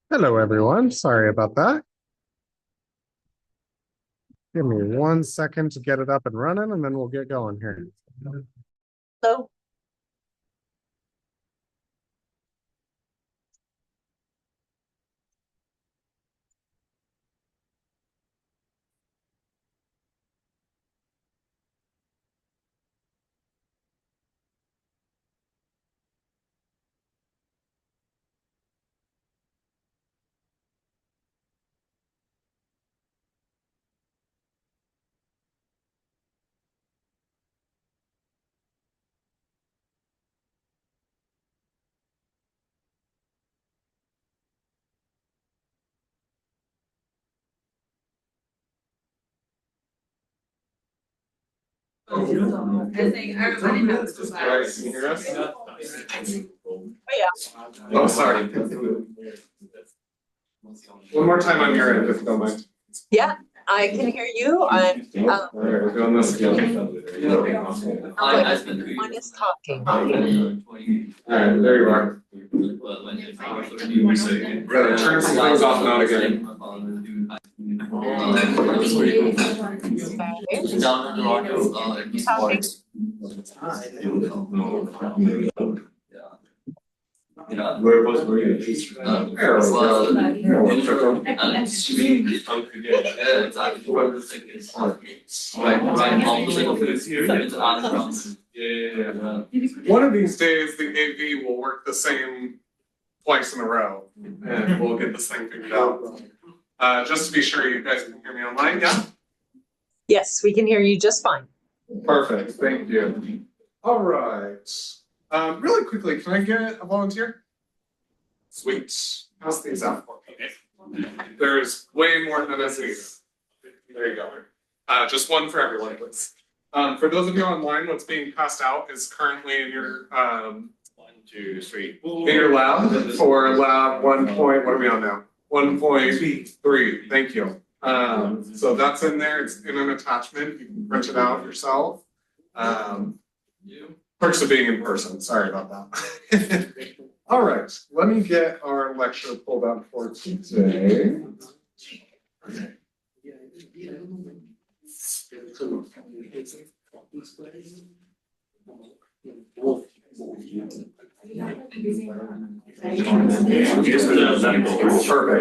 Hello, everyone. Sorry about that. Give me 1 second to get it up and running, and then we'll get going here. Hello. I think everybody knows this. Right, can you hear us? Oh, yeah. Oh, sorry. One more time on your end, if you don't mind. Yeah, I can hear you. I'm All right, we're doing this again. mine is talking. All right, there you are. We're gonna turn some things off and on again. Talking. Where were you? There we go. There we go. One of these days, the AV will work the same twice in a row, and we'll get this thing figured out. Just to be sure you guys can hear me online, yeah? Yes, we can hear you just fine. Perfect, thank you. All right. Really quickly, can I get a volunteer? Sweet. How's things out for me? There's way more than a seat. There you go. Just one for everyone, please. For those of you online, what's being passed out is currently in your 1, 2, 3. in your lab for lab 1 point. What are we on now? 1.3. Thank you. So that's in there. It's in an attachment. You can print it out yourself. Perks of being in person. Sorry about that. All right. Let me get our lecture pulled up for today. Perfect.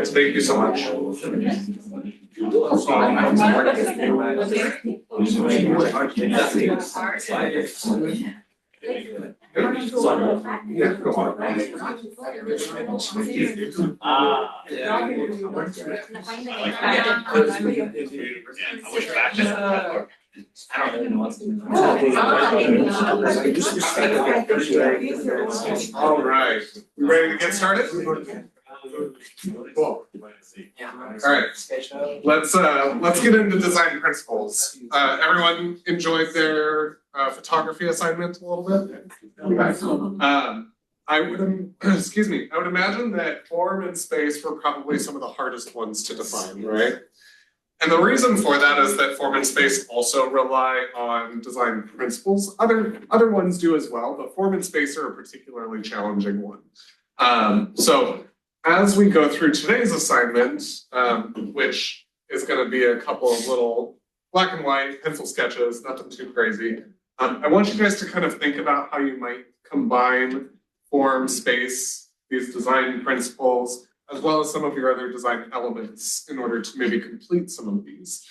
Thank you so much. Yeah, go on. I wish back then. All right. We ready to get started? Cool. All right. Let's get into design principles. Everyone enjoyed their photography assignment a little bit? Okay. I would excuse me. I would imagine that form and space were probably some of the hardest ones to define, right? And the reason for that is that form and space also rely on design principles. Other ones do as well, but form and space are a particularly challenging one. So as we go through today's assignment, which is going to be a couple of little black and white pencil sketches, nothing too crazy, I want you guys to kind of think about how you might combine form, space, these design principles, as well as some of your other design elements in order to maybe complete some of these.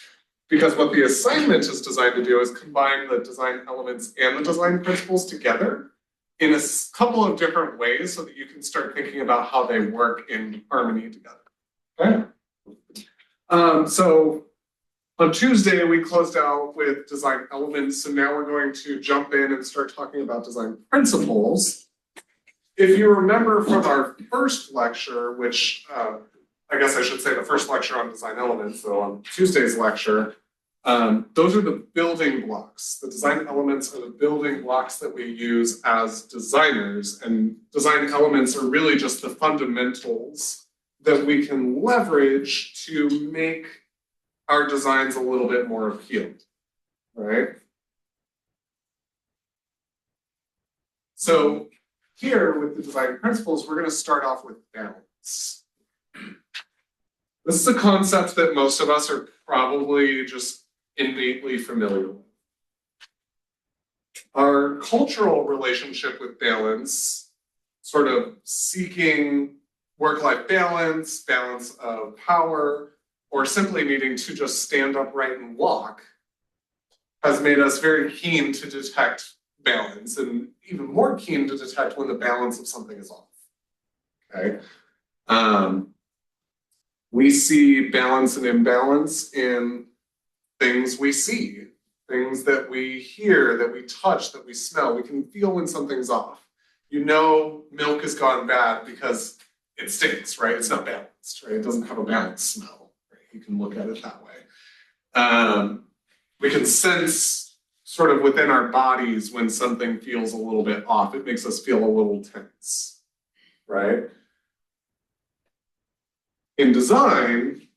Because what the assignment is designed to do is combine the design elements and the design principles together in a couple of different ways so that you can start thinking about how they work in harmony together. Okay? So on Tuesday, we closed out with design elements, so now we're going to jump in and start talking about design principles. If you remember from our first lecture, which I guess I should say the first lecture on design elements, so on Tuesday's lecture, those are the building blocks. The design elements are the building blocks that we use as designers, and design elements are really just the fundamentals that we can leverage to make our designs a little bit more appealing, right? So here with the design principles, we're going to start off with balance. This is a concept that most of us are probably just innately familiar with. Our cultural relationship with balance, sort of seeking work-life balance, balance of power, or simply needing to just stand upright and walk, has made us very keen to detect balance and even more keen to detect when the balance of something is off. Okay. We see balance and imbalance in things we see, things that we hear, that we touch, that we smell. We can feel when something's off. You know milk has gone bad because it stinks, right? It's not balanced, right? It doesn't have a balanced smell, right? You can look at it that way. We can sense sort of within our bodies when something feels a little bit off. It makes us feel a little tense, right? In design,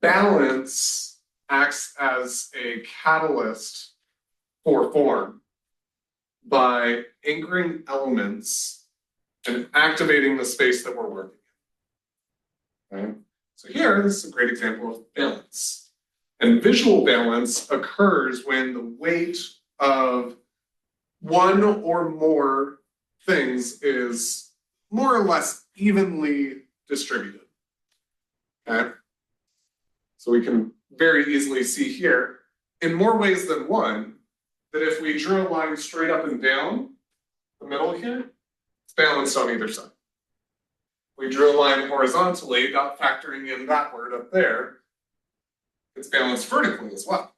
balance acts as a catalyst for form by anchoring elements and activating the space that we're working in. Okay? So here, this is a great example of balance. And visual balance occurs when the weight of one or more things is more or less evenly distributed. Okay? So we can very easily see here, in more ways than one, that if we drew a line straight up and down the middle here, it's balanced on either side. We drew a line horizontally, not factoring in that word up there, it's balanced vertically as well,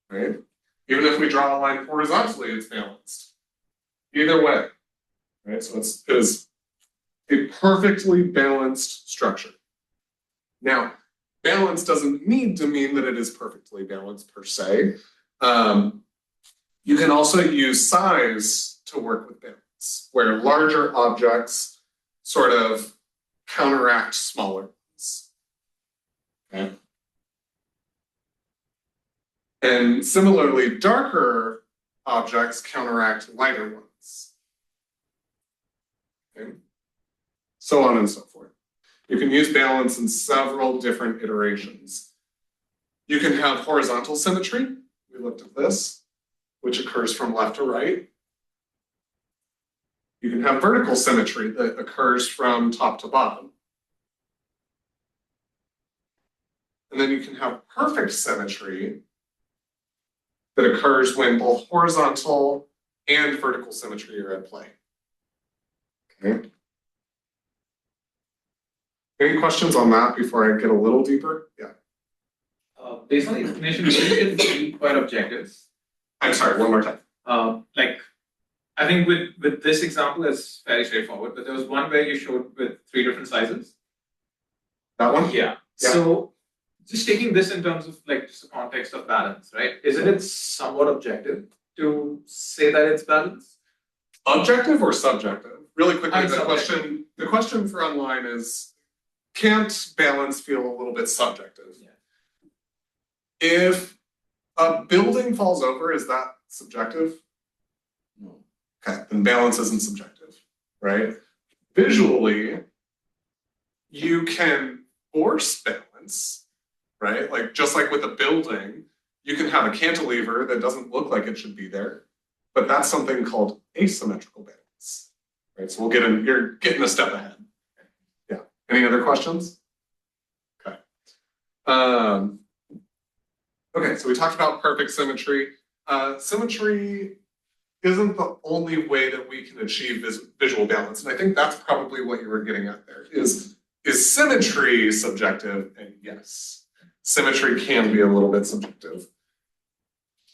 right? Even if we draw a line horizontally, it's balanced. Either way, right? So it is a perfectly balanced structure. Now, balance doesn't need to mean that it is perfectly balanced per se. You can also use size to work with balance, where larger objects sort of counteract smaller ones. Okay? And similarly, darker objects counteract lighter ones. Okay? So on and so forth. You can use balance in several different iterations. You can have horizontal symmetry. We looked at this, which occurs from left to right. You can have vertical symmetry that occurs from top to bottom. And then you can have perfect symmetry that occurs when both horizontal and vertical symmetry are at play. Okay. Any questions on that before I get a little deeper? Yeah. Based on the information, you can be quite objective. I'm sorry, one more time. I think with this example, it's fairly straightforward, but there was one where you showed with 3 different sizes. That one? Yeah. So just taking this in terms of like just the context of balance, right? Isn't it somewhat objective to say that it's balanced? Objective or subjective? Really quickly, Subjective. the question for online is, can't balance feel a little bit subjective? Yeah. If a building falls over, is that subjective? No. Okay, then balance isn't subjective, right? Visually, you can force balance, right? Like just like with a building, you can have a cantilever that doesn't look like it should be there, but that's something called asymmetrical balance, right? So we'll get in, you're getting a step ahead. Yeah, any other questions? Okay. Okay, so we talked about perfect symmetry. Symmetry isn't the only way that we can achieve visual balance. And I think that's probably what you were getting at there. Is symmetry subjective? And yes, symmetry can be a little bit subjective.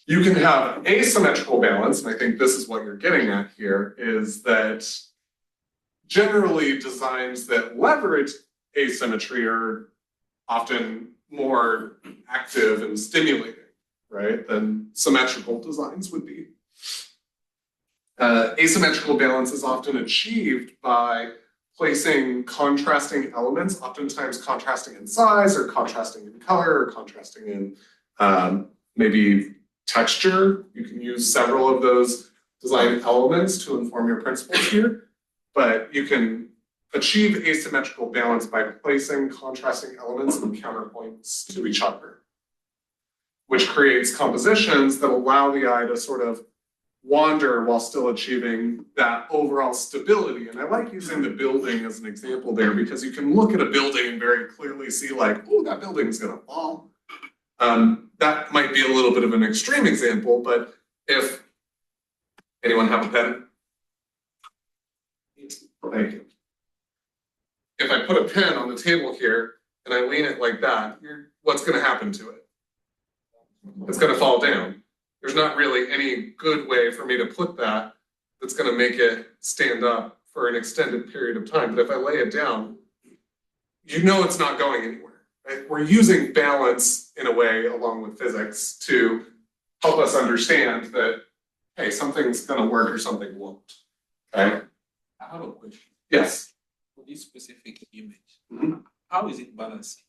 You can have asymmetrical balance, and I think this is what you're getting at here, is that generally designs that leverage asymmetry are often more active and stimulating, right, than symmetrical designs would be. Asymmetrical balance is often achieved by placing contrasting elements, oftentimes contrasting in size or contrasting in color or contrasting in maybe texture. You can use several of those design elements to inform your principles here, but you can achieve asymmetrical balance by placing contrasting elements and counterpoints to each other, which creates compositions that allow the eye to sort of wander while still achieving that overall stability. And I like using the building as an example there because you can look at a building and very clearly see like, oh, that building's gonna fall. That might be a little bit of an extreme example, but if anyone have a pen? Thank you. If I put a pen on the table here and I lean it like that, what's gonna happen to it? It's gonna fall down. There's not really any good way for me to put that that's gonna make it stand up for an extended period of time. But if I lay it down, you know it's not going anywhere, right? We're using balance in a way along with physics to help us understand that, hey, something's gonna work or something won't, okay? I have a question. Yes. For this specific image, Mhm. how is it balancing?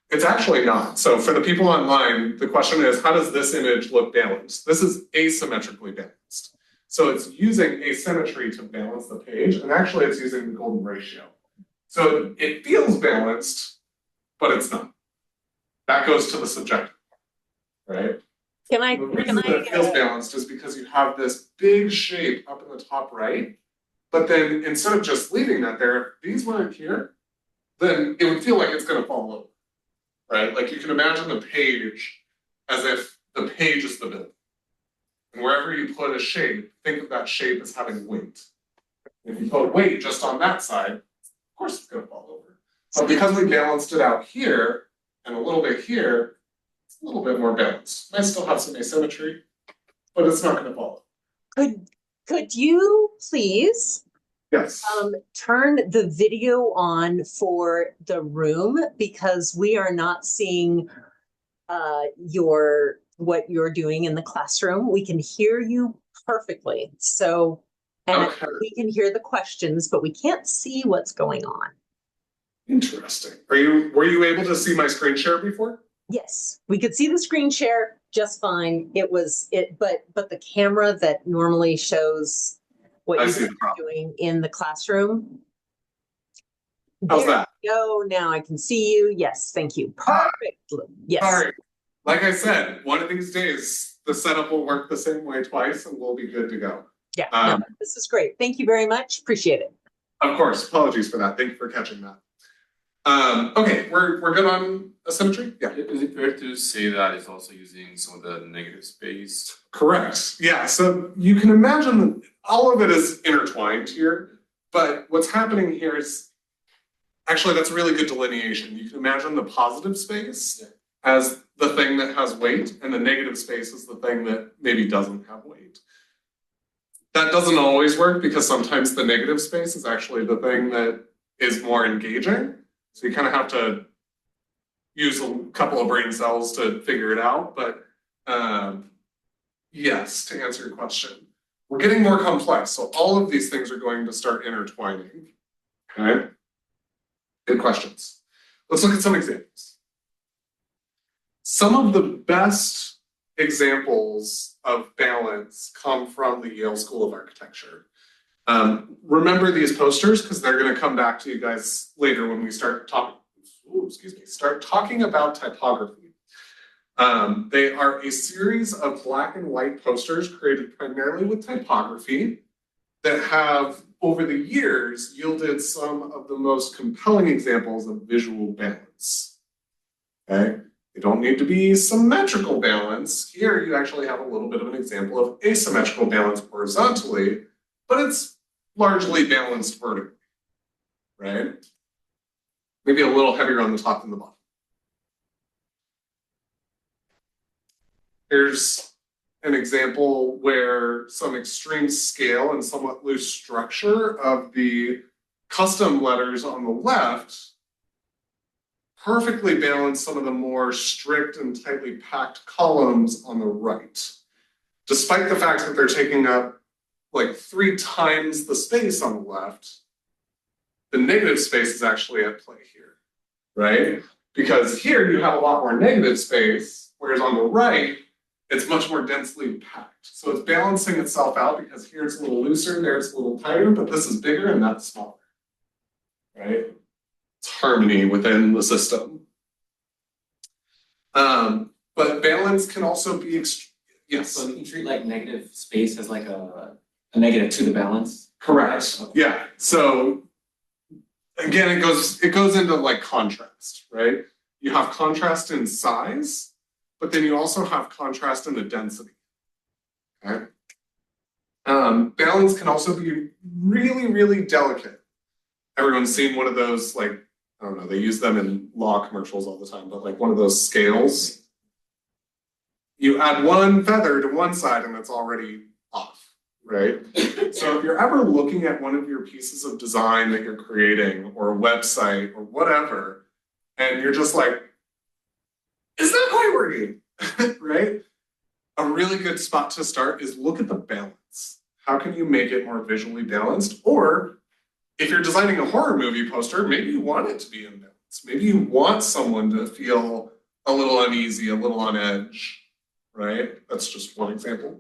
It's actually not. So for the people online, the question is, how does this image look balanced? This is asymmetrically balanced. So it's using asymmetry to balance the page, and actually it's using the golden ratio. So it feels balanced, but it's not. That goes to the subjective, right? Can I, The reason that it feels balanced is because you have this big shape up in the top right, but then instead of just leaving that there, if these weren't here, then it would feel like it's gonna fall over, right? Like you can imagine the page as if the page is the building. And wherever you put a shape, think of that shape as having weight. If you put weight just on that side, of course it's gonna fall over. But because we balanced it out here and a little bit here, it's a little bit more balanced. Might still have some asymmetry, but it's not gonna fall over. could you please Yes. turn the video on for the room because we are not seeing what you're doing in the classroom. We can hear you perfectly. So, and Okay. we can hear the questions, but we can't see what's going on. Interesting. Were you able to see my screen share before? Yes, we could see the screen share just fine. But the camera that normally shows what I you're see the problem. doing in the classroom. How's There that? you go. Now I can see you. Yes, thank you. Perfect. Yes. Sorry. Like I said, one of these days, the setup will work the same way twice and we'll be good to go. Yeah, no, this is great. Thank you very much. Appreciate it. Of course, apologies for that. Thank you for catching that. Okay, we're good on asymmetry? Yeah. Is it fair to say that it's also using some of the negative space? Correct. Yeah, so you can imagine that all of it is intertwined here, but what's happening here is, actually that's a really good delineation. You can imagine the positive space as the thing that has weight, and the negative space is the thing that maybe doesn't have weight. That doesn't always work because sometimes the negative space is actually the thing that is more engaging. So you kind of have to use a couple of brain cells to figure it out. But yes, to answer your question, we're getting more complex. So all of these things are going to start intertwining. Okay? Good questions. Let's look at some examples. Some of the best examples of balance come from the Yale School of Architecture. Remember these posters because they're going to come back to you guys later when we start talking about typography. They are a series of black and white posters created primarily with typography that have, over the years, yielded some of the most compelling examples of visual balance. Okay? They don't need to be symmetrical balance. Here you actually have a little bit of an example of asymmetrical balance horizontally, but it's largely balanced vertically, right? Maybe a little heavier on the top than the bottom. Here's an example where some extreme scale and somewhat loose structure of the custom letters on the left perfectly balance some of the more strict and tightly packed columns on the right. Despite the fact that they're taking up like 3 times the space on the left, the negative space is actually at play here, right? Because here you have a lot more negative space, whereas on the right, it's much more densely packed. So it's balancing itself out because here it's a little looser, there it's a little tighter, but this is bigger and that's smaller. right? It's harmony within the system. But balance can also be yes. So you can treat like negative space as like a negative to the balance. Correct. Yeah. So again, it goes into like contrast, right? You have contrast in size, but then you also have contrast in the density. Okay. Balance can also be really, really delicate. Everyone's seen one of those, like, I don't know, they use them in law commercials all the time, but like one of those scales. You add one feather to one side and it's already off, right? So if you're ever looking at one of your pieces of design that you're creating or a website or whatever, and you're just like, it's not quite working, right? A really good spot to start is look at the balance. How can you make it more visually balanced? Or if you're designing a horror movie poster, maybe you want it to be in balance. Maybe you want someone to feel a little uneasy, a little on edge, right? That's just one example.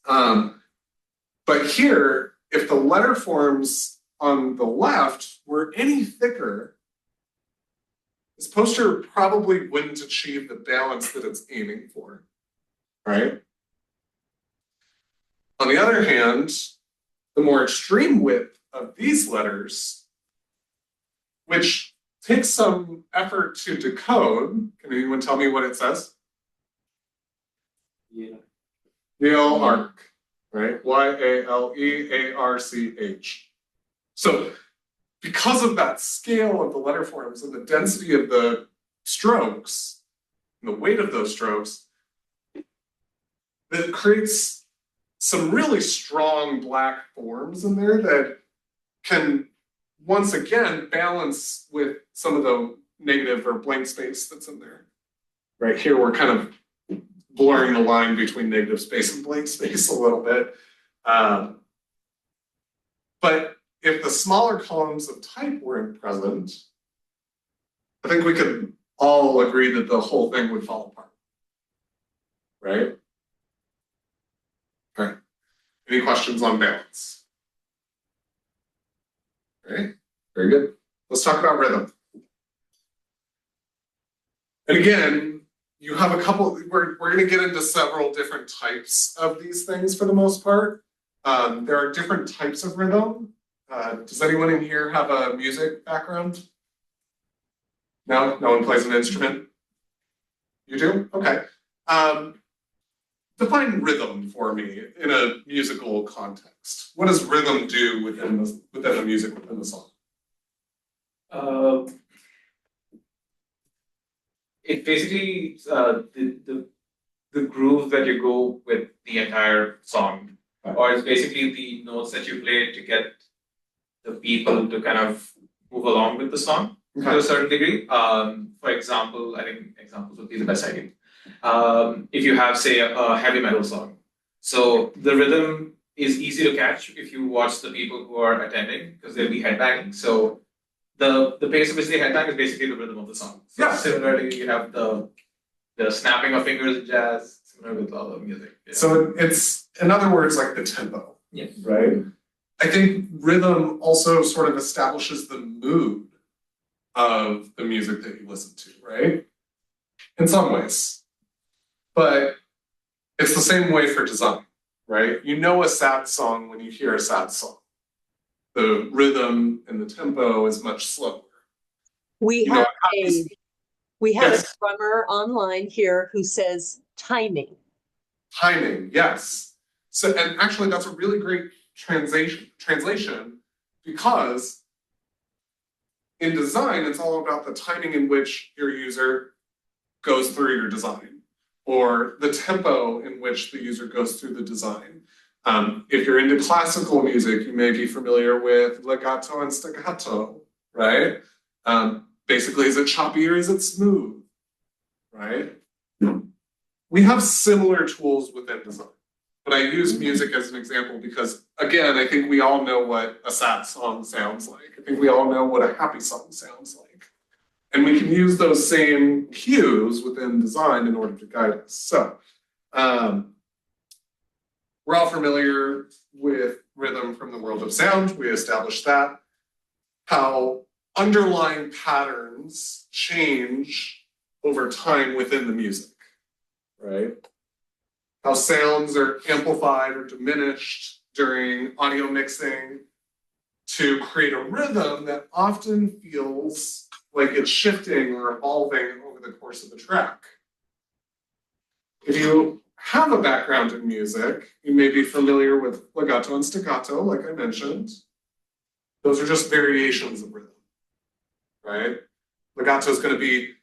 But here, if the letter forms on the left were any thicker, this poster probably wouldn't achieve the balance that it's aiming for, right? On the other hand, the more extreme width of these letters, which takes some effort to decode, can anyone tell me what it says? Yeah. Yale arc, right? Y-A-L-E-A-R-C-H. So because of that scale of the letter forms and the density of the strokes, and the weight of those strokes, that creates some really strong black forms in there that can, once again, balance with some of the negative or blank space that's in there. Right here, we're kind of blurring the line between negative space and blank space a little bit. But if the smaller columns of type weren't present, I think we could all agree that the whole thing would fall apart. Right? Okay. Any questions on balance? Okay, very good. Let's talk about rhythm. And again, you have a couple, we're going to get into several different types of these things for the most part. There are different types of rhythm. Does anyone in here have a music background? No? No one plays an instrument? You do? Okay. Define rhythm for me in a musical context. What does rhythm do within the music, within the song? It basically the groove that you go with the entire song, or it's basically the notes that you play to get the people to kind of move along with the song to a certain degree. For example, I think examples would be the best idea. If you have, say, a heavy metal song, so the rhythm is easy to catch if you watch the people who are attending because they'll be headbanging. So the pace of which they headbang is basically the rhythm of the song. So yeah. Similarly, you have the snapping of fingers in jazz, similar with all the music. Yeah. So it's, in other words, like the tempo. Yeah. Right? I think rhythm also sort of establishes the mood of the music that you listen to, right? In some ways. But it's the same way for design, right? You know a sad song when you hear a sad song. The rhythm and the tempo is much slower. We You know, have yes. a drummer online here who says timing. Timing, yes. So, and actually that's a really great translation because in design, it's all about the timing in which your user goes through your design or the tempo in which the user goes through the design. If you're into classical music, you may be familiar with legato and staccato, right? Basically, is it choppy or is it smooth, right? We have similar tools within design, but I use music as an example because, again, I think we all know what a sad song sounds like. I think we all know what a happy song sounds like. And we can use those same cues within design in order to guide us. So, we're all familiar with rhythm from the world of sound. We established that. How underlying patterns change over time within the music, right? How sounds are amplified or diminished during audio mixing to create a rhythm that often feels like it's shifting or evolving over the course of the track. If you have a background in music, you may be familiar with legato and staccato, like I mentioned. Those are just variations of rhythm, right? Legato is going to be,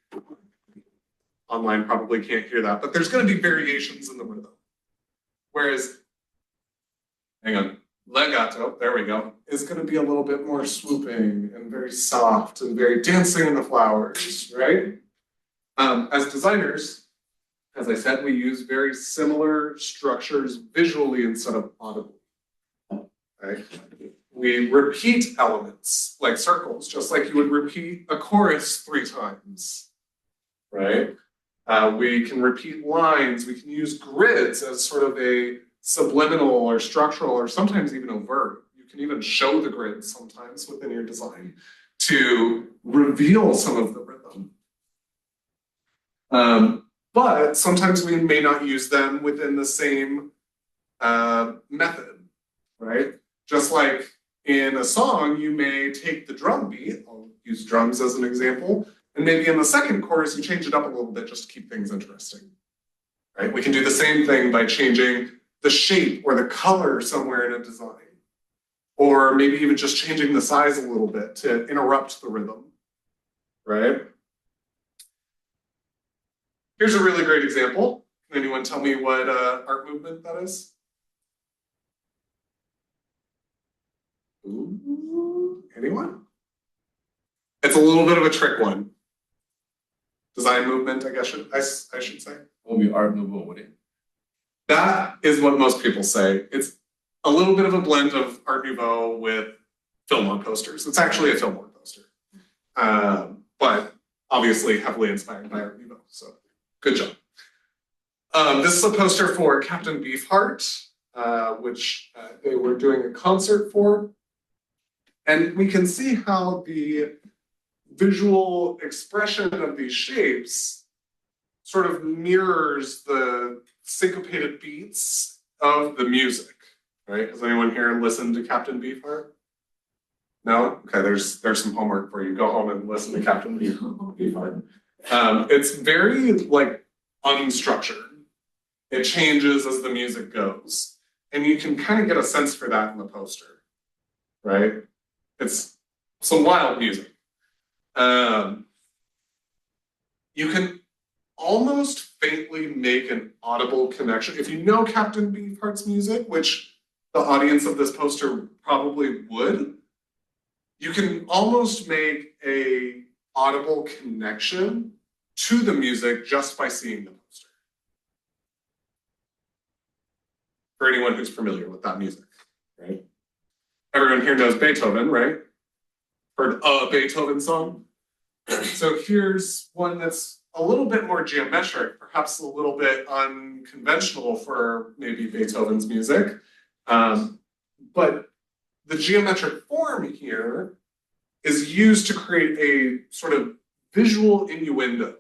online probably can't hear that, but there's going to be variations in the rhythm. Whereas, hang on, legato, there we go, is going to be a little bit more swooping and very soft and very dancing in the flowers, right? As designers, as I said, we use very similar structures visually instead of audibly. Right? We repeat elements like circles, just like you would repeat a chorus 3 times, right? We can repeat lines. We can use grids as sort of a subliminal or structural or sometimes even overt. You can even show the grid sometimes within your design to reveal some of the rhythm. But sometimes we may not use them within the same method, right? Just like in a song, you may take the drum beat, I'll use drums as an example, and maybe in the second chorus, you change it up a little bit just to keep things interesting, right? We can do the same thing by changing the shape or the color somewhere in a design, or maybe even just changing the size a little bit to interrupt the rhythm, right? Here's a really great example. Can anyone tell me what art movement that is? Ooh, anyone? It's a little bit of a trick one. Design movement, I guess I should say. Will be Art Nouveau, would it? That is what most people say. It's a little bit of a blend of Art Nouveau with Fillmore posters. It's actually a Fillmore poster, but obviously heavily inspired by Art Nouveau. So good job. This is a poster for Captain Beefheart, which they were doing a concert for. And we can see how the visual expression of these shapes sort of mirrors the syncopated beats of the music, right? Has anyone here listened to Captain Beefheart? No? Okay, there's some homework for you. Go home and listen to Captain Beefheart. It's very like unstructured. It changes as the music goes. And you can kind of get a sense for that in the poster, right? It's some wild music. You can almost faintly make an audible connection. If you know Captain Beefheart's music, which the audience of this poster probably would, you can almost make a audible connection to the music just by seeing the poster. For anyone who's familiar with that music, right? Everyone here knows Beethoven, right? Heard a Beethoven song? So here's one that's a little bit more geometric, perhaps a little bit unconventional for maybe Beethoven's music. But the geometric form here is used to create a sort of visual innuendo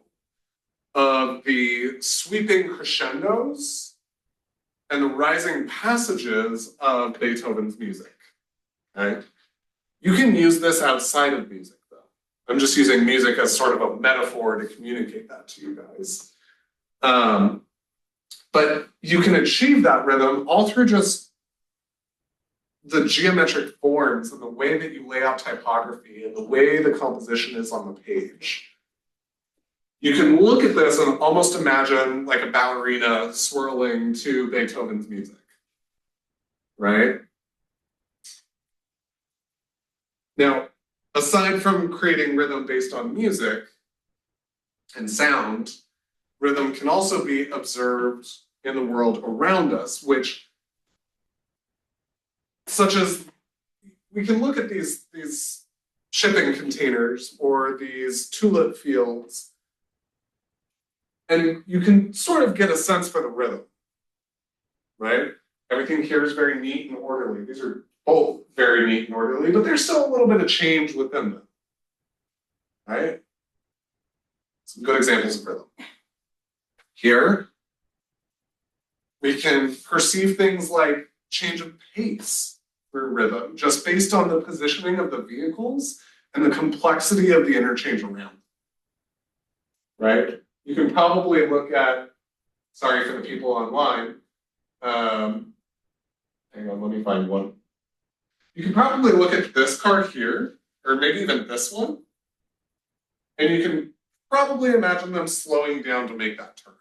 of the sweeping crescendos and the rising passages of Beethoven's music, right? You can use this outside of music, though. I'm just using music as sort of a metaphor to communicate that to you guys. But you can achieve that rhythm all through just the geometric forms and the way that you lay out typography and the way the composition is on the page. You can look at this and almost imagine like a ballerina swirling to Beethoven's music, right? Now, aside from creating rhythm based on music and sound, rhythm can also be observed in the world around us, which, such as, we can look at these shipping containers or these tulip fields, and you can sort of get a sense for the rhythm, right? Everything here is very neat and orderly. These are both very neat and orderly, but there's still a little bit of change within them, right? Some good examples of rhythm. Here, we can perceive things like change of pace through rhythm, just based on the positioning of the vehicles and the complexity of the interchange around. Right? You can probably look at, sorry for the people online, hang on, let me find one. You can probably look at this car here, or maybe even this one, and you can probably imagine them slowing down to make that turn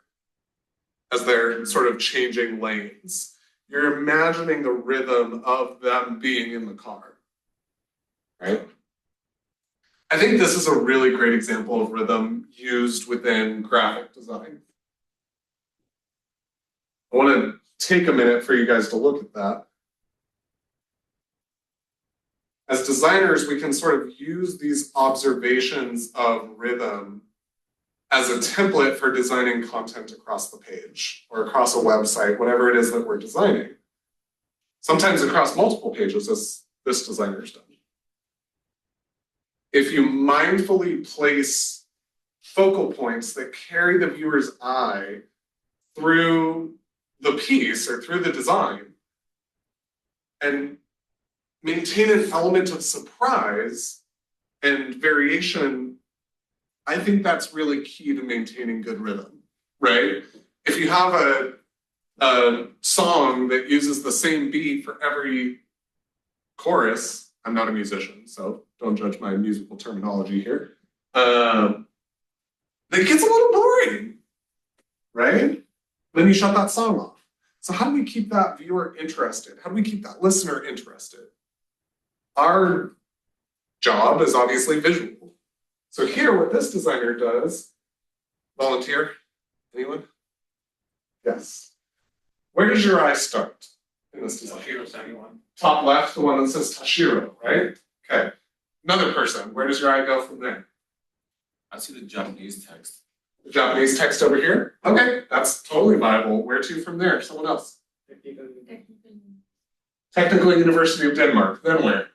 as they're sort of changing lanes. You're imagining the rhythm of them being in the car, right? I think this is a really great example of rhythm used within graphic design. I want to take a minute for you guys to look at that. As designers, we can sort of use these observations of rhythm as a template for designing content across the page or across a website, whatever it is that we're designing. Sometimes across multiple pages, as this designer's done. If you mindfully place focal points that carry the viewer's eye through the piece or through the design and maintain an element of surprise and variation, I think that's really key to maintaining good rhythm, right? If you have a song that uses the same beat for every chorus, I'm not a musician, so don't judge my musical terminology here, that gets a little boring, right? Then you shut that song off. So how do we keep that viewer interested? How do we keep that listener interested? Our job is obviously visual. So here, what this designer does, volunteer, anyone? Yes. Where does your eye start in this design? Top left, the one that says Tashiro, right? Okay. Another person, where does your eye go from there? I see the Japanese text. The Japanese text over here? Okay, that's totally viable. Where to from there? Someone else? Technical University of Denmark. Then where?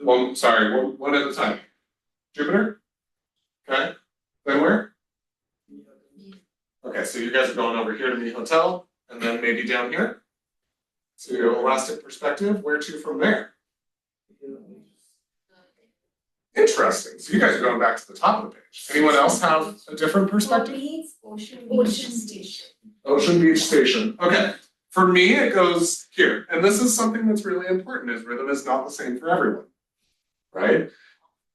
One, sorry, one at a time. Jupiter? Okay. Then where? Okay, so you guys are going over here to the hotel, and then maybe down here. So elastic perspective, where to from there? Interesting. So you guys are going back to the top of the page. Anyone else have a different perspective? Ocean Station. Ocean Beach Station. Okay. For me, it goes here. And this is something that's really important, is rhythm is not the same for everyone. Right?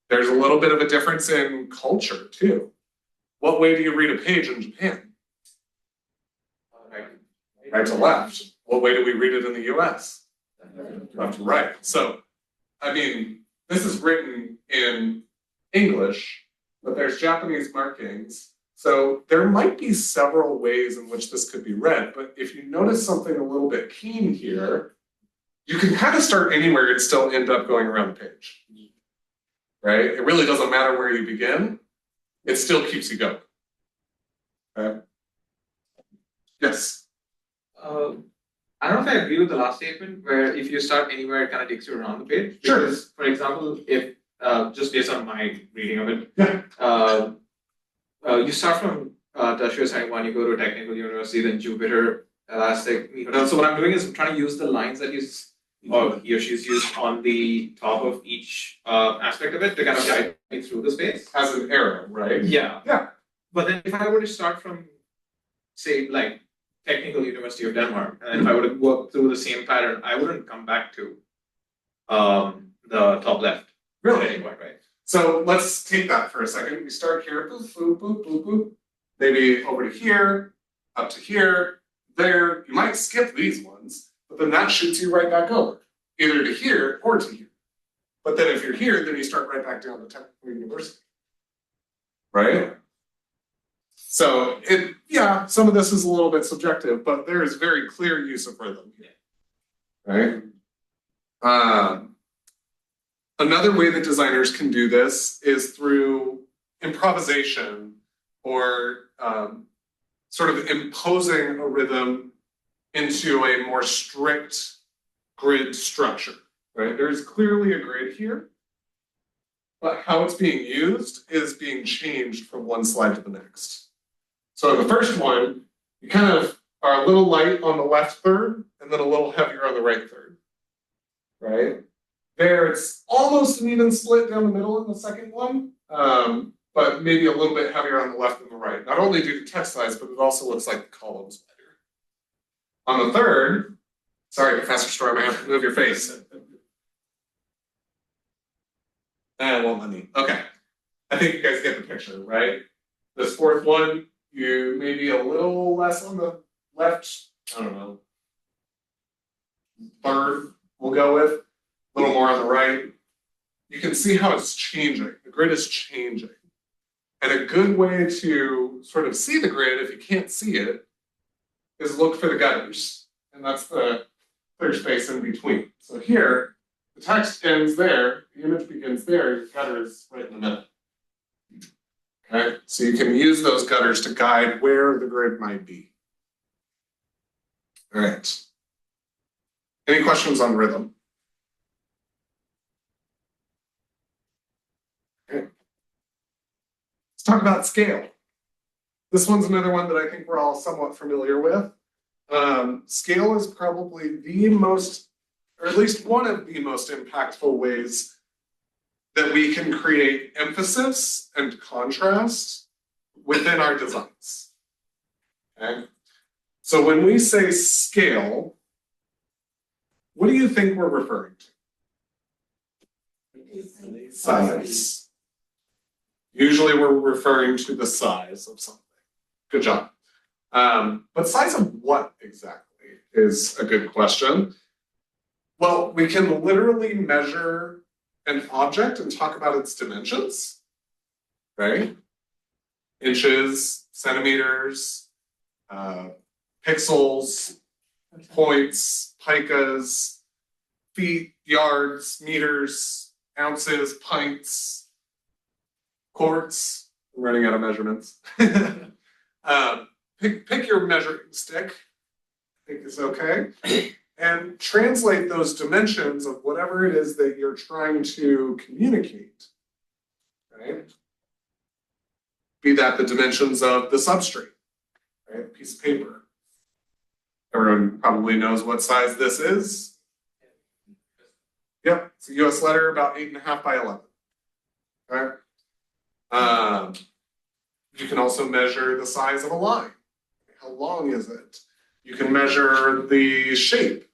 There's a little bit of a difference in culture, too. What way do you read a page in Japan? Right to left. What way do we read it in the US? Left to right. So, I mean, this is written in English, but there's Japanese markings. So there might be several ways in which this could be read, but if you notice something a little bit keen here, you can kind of start anywhere and still end up going around the page. Right? It really doesn't matter where you begin. It still keeps you going. Okay? Yes. I don't know if I agree with the last statement where if you start anywhere, it kind of takes you around the page. Sure. Because, for example, if just based on my reading of it, you start from tertiary side one, you go to technical university, then Jupiter, Elastic. So what I'm doing is I'm trying to use the lines that he or she's used on the top of each aspect of it to kind of guide me through the space. As an arrow, right? Yeah. Yeah. But then if I were to start from, say, like Technical University of Denmark, and if I were to work through the same pattern, I wouldn't come back to the top left. Really? Anymore, right? So let's take that for a second. We start here, boop, boop, boop, boop, boop. Maybe over to here, up to here, there. You might skip these ones, but then that shoots you right back over, either to here or to here. But then if you're here, then you start right back down to Technical University. Right? So some of this is a little bit subjective, but there is very clear use of rhythm here. Right? Another way that designers can do this is through improvisation or sort of imposing a rhythm into a more strict grid structure. Right? There's clearly a grid here. but how it's being used is being changed from one slide to the next. So in the first one, you kind of are a little light on the left third and then a little heavier on the right third, right? There, it's almost an even split down the middle in the second one, but maybe a little bit heavier on the left than the right. Not only due to text size, but it also looks like the column's better. On the third, sorry, Professor Storm, I have to move your face. It won't let me. Okay. I think you guys get the picture, right? This fourth one, you maybe a little less on the left, I don't know, third we'll go with, a little more on the right. You can see how it's changing. The grid is changing. And a good way to sort of see the grid, if you can't see it, is look for the gutters. And that's the clear space in between. So here, the text ends there, the image begins there, your gutter is right in the middle. Okay, so you can use those gutters to guide where the grid might be. All right. Any questions on rhythm? Okay. Let's talk about scale. This one's another one that I think we're all somewhat familiar with. Scale is probably the most, or at least one of the most impactful ways that we can create emphasis and contrast within our designs. Okay? So when we say scale, what do you think we're referring to? Size. Usually we're referring to the size of something. Good job. But size of what exactly is a good question. Well, we can literally measure an object and talk about its dimensions, right? Inches, centimeters, pixels, points, picas, feet, yards, meters, ounces, pints, quarts. I'm running out of measurements. Pick your measuring stick, I think is okay, and translate those dimensions of whatever it is that you're trying to communicate, right? Be that the dimensions of the substrate, right? Piece of paper. Everyone probably knows what size this is. Yep, it's a US letter, about 8.5 by 11. Okay. You can also measure the size of a line. How long is it? You can measure the shape.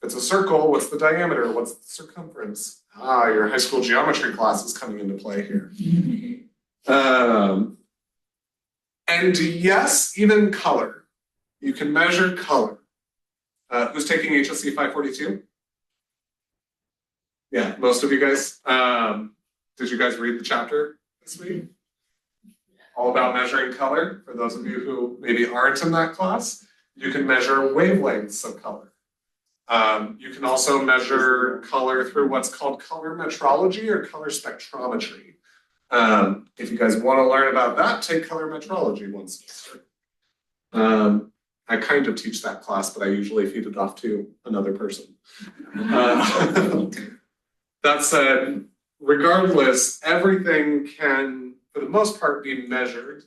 If it's a circle, what's the diameter? What's the circumference? Ah, your high school geometry class is coming into play here. And yes, even color. You can measure color. Who's taking HSC 542? Yeah, most of you guys. Did you guys read the chapter this week? All about measuring color. For those of you who maybe aren't in that class, you can measure wavelengths of color. You can also measure color through what's called color metrology or color spectrometry. If you guys want to learn about that, take color metrology one semester. I kind of teach that class, but I usually feed it off to another person. That said, regardless, everything can, for the most part, be measured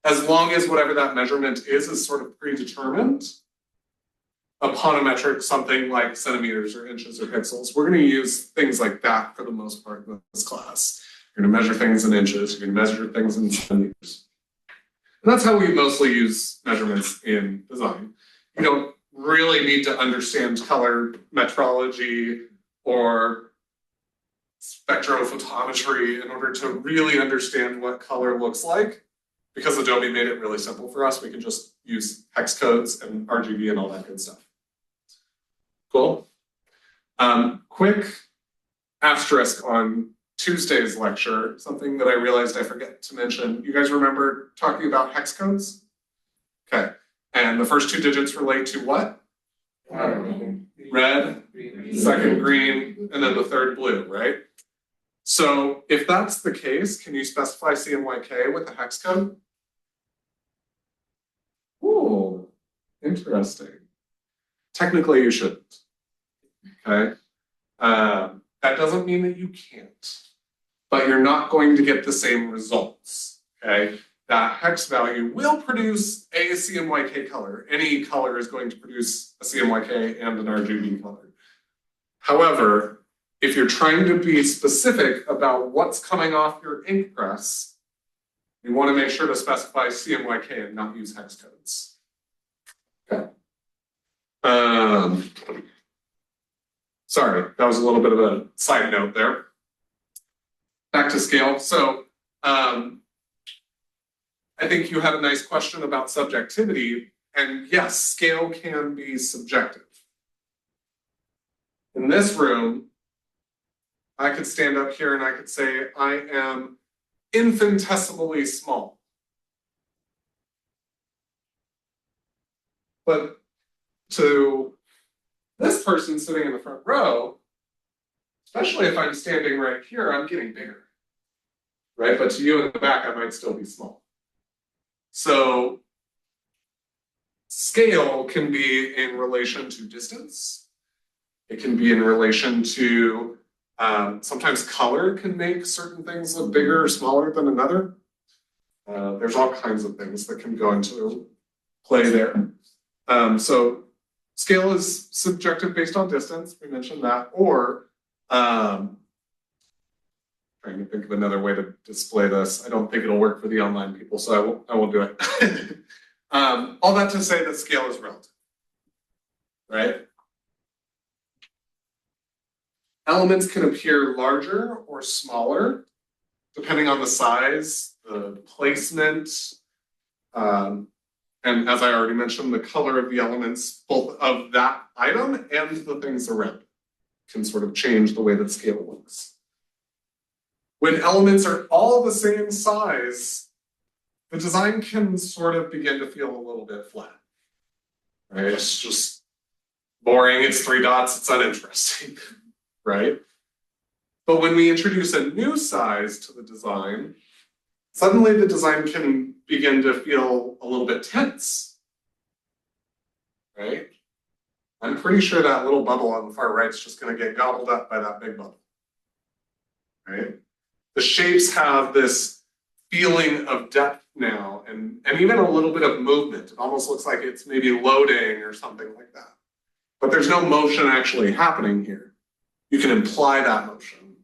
as long as whatever that measurement is sort of predetermined upon a metric, something like centimeters or inches or pixels. We're going to use things like that for the most part in this class. You're going to measure things in inches, you're going to measure things in centimeters. And that's how we mostly use measurements in design. You don't really need to understand color metrology or spectrophotometry in order to really understand what color looks like. Because Adobe made it really simple for us, we can just use hex codes and RGB and all that good stuff. Cool. Quick asterisk on Tuesday's lecture, something that I realized I forget to mention. You guys remember talking about hex codes? Okay. And the first two digits relate to what? Red, second green, and then the third blue, right? So if that's the case, can you specify CMYK with a hex code? Ooh, interesting. Technically, you shouldn't. Okay. That doesn't mean that you can't, but you're not going to get the same results, okay? That hex value will produce a CMYK color. Any color is going to produce a CMYK and an RGB color. However, if you're trying to be specific about what's coming off your ink press, you want to make sure to specify CMYK and not use hex codes. Okay. Sorry, that was a little bit of a side note there. Back to scale. So I think you had a nice question about subjectivity, and yes, scale can be subjective. In this room, I could stand up here and I could say, I am infinitesimally small. But to this person sitting in the front row, especially if I'm standing right here, I'm getting bigger, right? But to you in the back, I might still be small. So scale can be in relation to distance. It can be in relation to, sometimes color can make certain things look bigger or smaller than another. There's all kinds of things that can go into play there. So scale is subjective based on distance, we mentioned that, or trying to think of another way to display this. I don't think it'll work for the online people, so I won't do it. All that to say that scale is relative, right? Elements can appear larger or smaller, depending on the size, the placement, and as I already mentioned, the color of the elements, both of that item and the things around it, can sort of change the way that scale looks. When elements are all the same size, the design can sort of begin to feel a little bit flat, right? It's just boring, it's 3 dots, it's uninteresting, right? But when we introduce a new size to the design, suddenly the design can begin to feel a little bit tense, right? I'm pretty sure that little bubble on the far right is just going to get gobbled up by that big bubble, right? The shapes have this feeling of depth now and even a little bit of movement. It almost looks like it's maybe loading or something like that. But there's no motion actually happening here. You can imply that motion.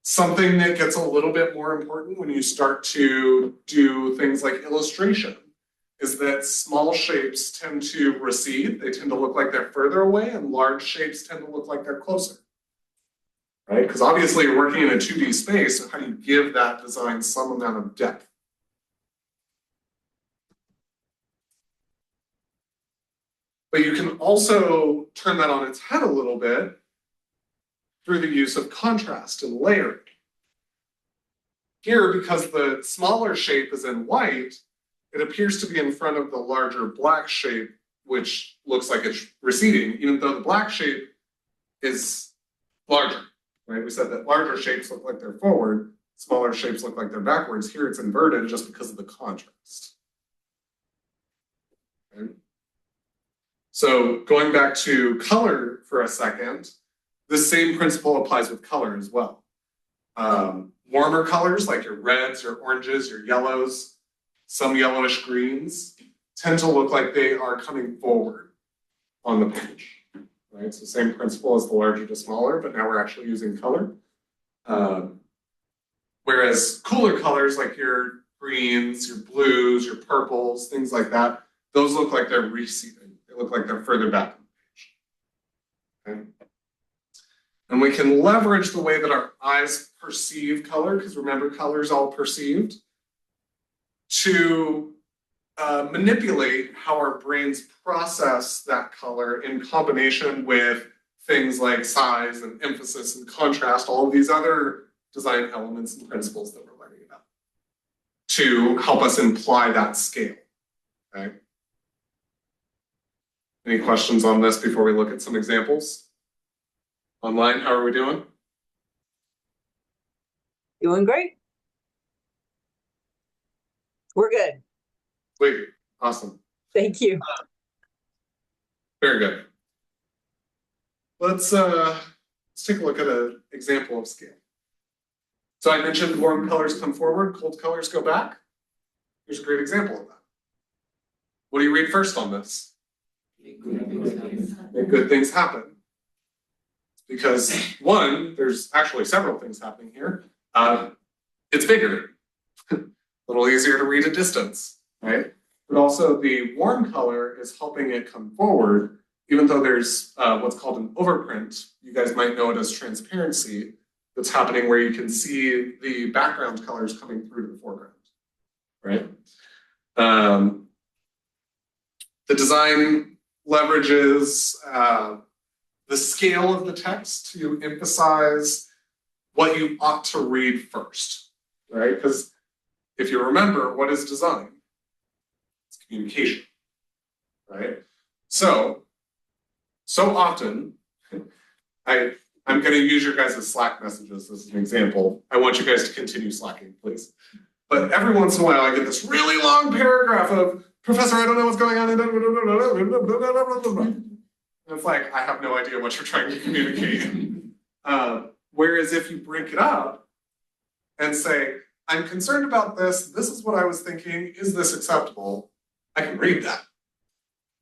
Something that gets a little bit more important when you start to do things like illustration is that small shapes tend to recede. They tend to look like they're further away, and large shapes tend to look like they're closer, right? Because obviously you're working in a 2D space, so how do you give that design some amount of depth? But you can also turn that on its head a little bit through the use of contrast and layering. Here, because the smaller shape is in white, it appears to be in front of the larger black shape, which looks like it's receding, even though the black shape is larger, right? We said that larger shapes look like they're forward, smaller shapes look like they're backwards. Here it's inverted just because of the contrast. Okay. So going back to color for a second, the same principle applies with color as well. Warmer colors like your reds, your oranges, your yellows, some yellowish greens tend to look like they are coming forward on the page, right? So same principle as the larger to smaller, but now we're actually using color. Whereas cooler colors like your greens, your blues, your purples, things like that, those look like they're receding. They look like they're further back on the page, okay? And we can leverage the way that our eyes perceive color, because remember, color is all perceived, to manipulate how our brains process that color in combination with things like size and emphasis and contrast, all of these other design elements and principles that we're learning about, to help us imply that scale, okay? Any questions on this before we look at some examples? Online, how are we doing? Doing great. We're good. Wait, awesome. Thank you. Very good. let's take a look at an example of scale. So I mentioned warm colors come forward, cold colors go back. Here's a great example of that. What do you read first on this? Make good things happen. Because one, there's actually several things happening here. It's bigger, a little easier to read at distance, right? But also the warm color is helping it come forward, even though there's what's called an overprint. You guys might know it as transparency that's happening where you can see the background colors coming through to the foreground, right? The design leverages the scale of the text to emphasize what you ought to read first, right? Because if you remember, what is design? It's communication, right? So often, I'm going to use your guys' Slack messages as an example. I want you guys to continue slacking, please. But every once in a while, I get this really long paragraph of, Professor, I don't know what's going on. And it's like, I have no idea what you're trying to communicate. Whereas if you break it up and say, I'm concerned about this, this is what I was thinking, is this acceptable? I can read that.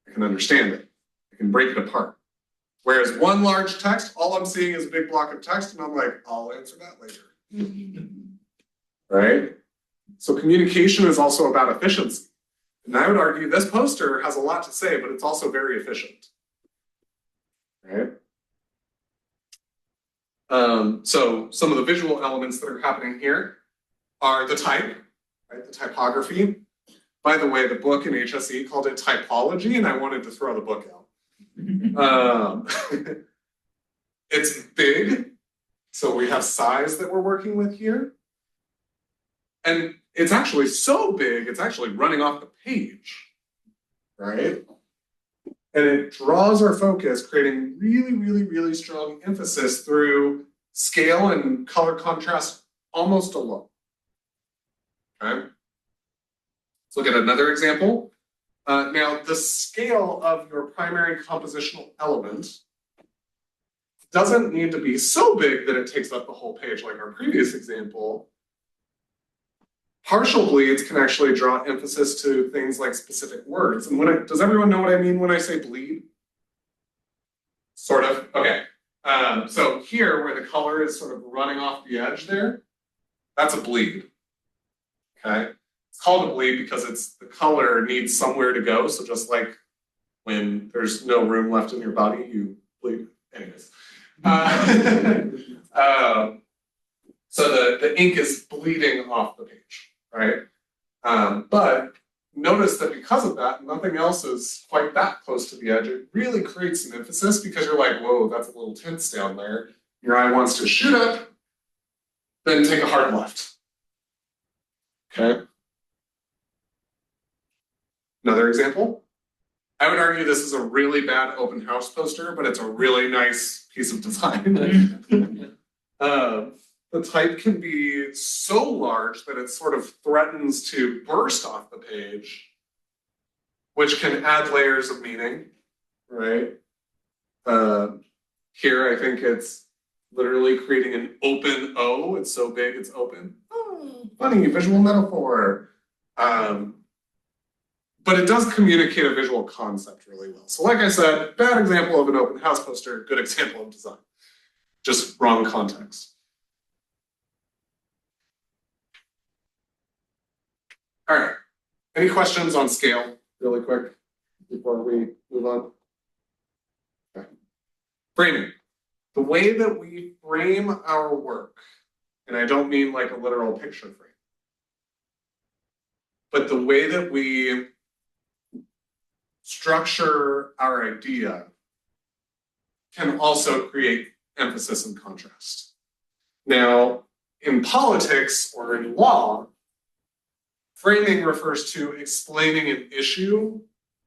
I can understand it. I can break it apart. Whereas one large text, all I'm seeing is a big block of text, and I'm like, I'll answer that later. Right? So communication is also about efficiency. And I would argue this poster has a lot to say, but it's also very efficient. Right? So some of the visual elements that are happening here are the type, right? The typography. By the way, the book in HSE called it typology, and I wanted to throw the book out. It's big, so we have size that we're working with here. And it's actually so big, it's actually running off the page, right? And it draws our focus, creating really, really, really strong emphasis through scale and color contrast almost alone. Okay? Let's look at another example. Now, the scale of your primary compositional element doesn't need to be so big that it takes up the whole page like our previous example. Partial bleeds can actually draw emphasis to things like specific words. And does everyone know what I mean when I say bleed? Sort of, okay. So here, where the color is sort of running off the edge there, that's a bleed, okay? It's called a bleed because the color needs somewhere to go. So just like when there's no room left in your body, you bleed. Anyways. So the ink is bleeding off the page, right? But notice that because of that, nothing else is quite that close to the edge. It really creates an emphasis because you're like, whoa, that's a little tense down there. Your eye wants to shoot up, then take a hard left. Okay. Another example. I would argue this is a really bad open house poster, but it's a really nice piece of design. The type can be so large that it sort of threatens to burst off the page, which can add layers of meaning, right? Here, I think it's literally creating an open O. It's so big, it's open. Oh, funny, visual metaphor. But it does communicate a visual concept really well. So like I said, bad example of an open house poster, good example of design. Just wrong context. All right, any questions on scale really quick before we move on? Okay. Framing. The way that we frame our work, and I don't mean like a literal picture frame, but the way that we structure our idea can also create emphasis and contrast. Now, in politics or in law, framing refers to explaining an issue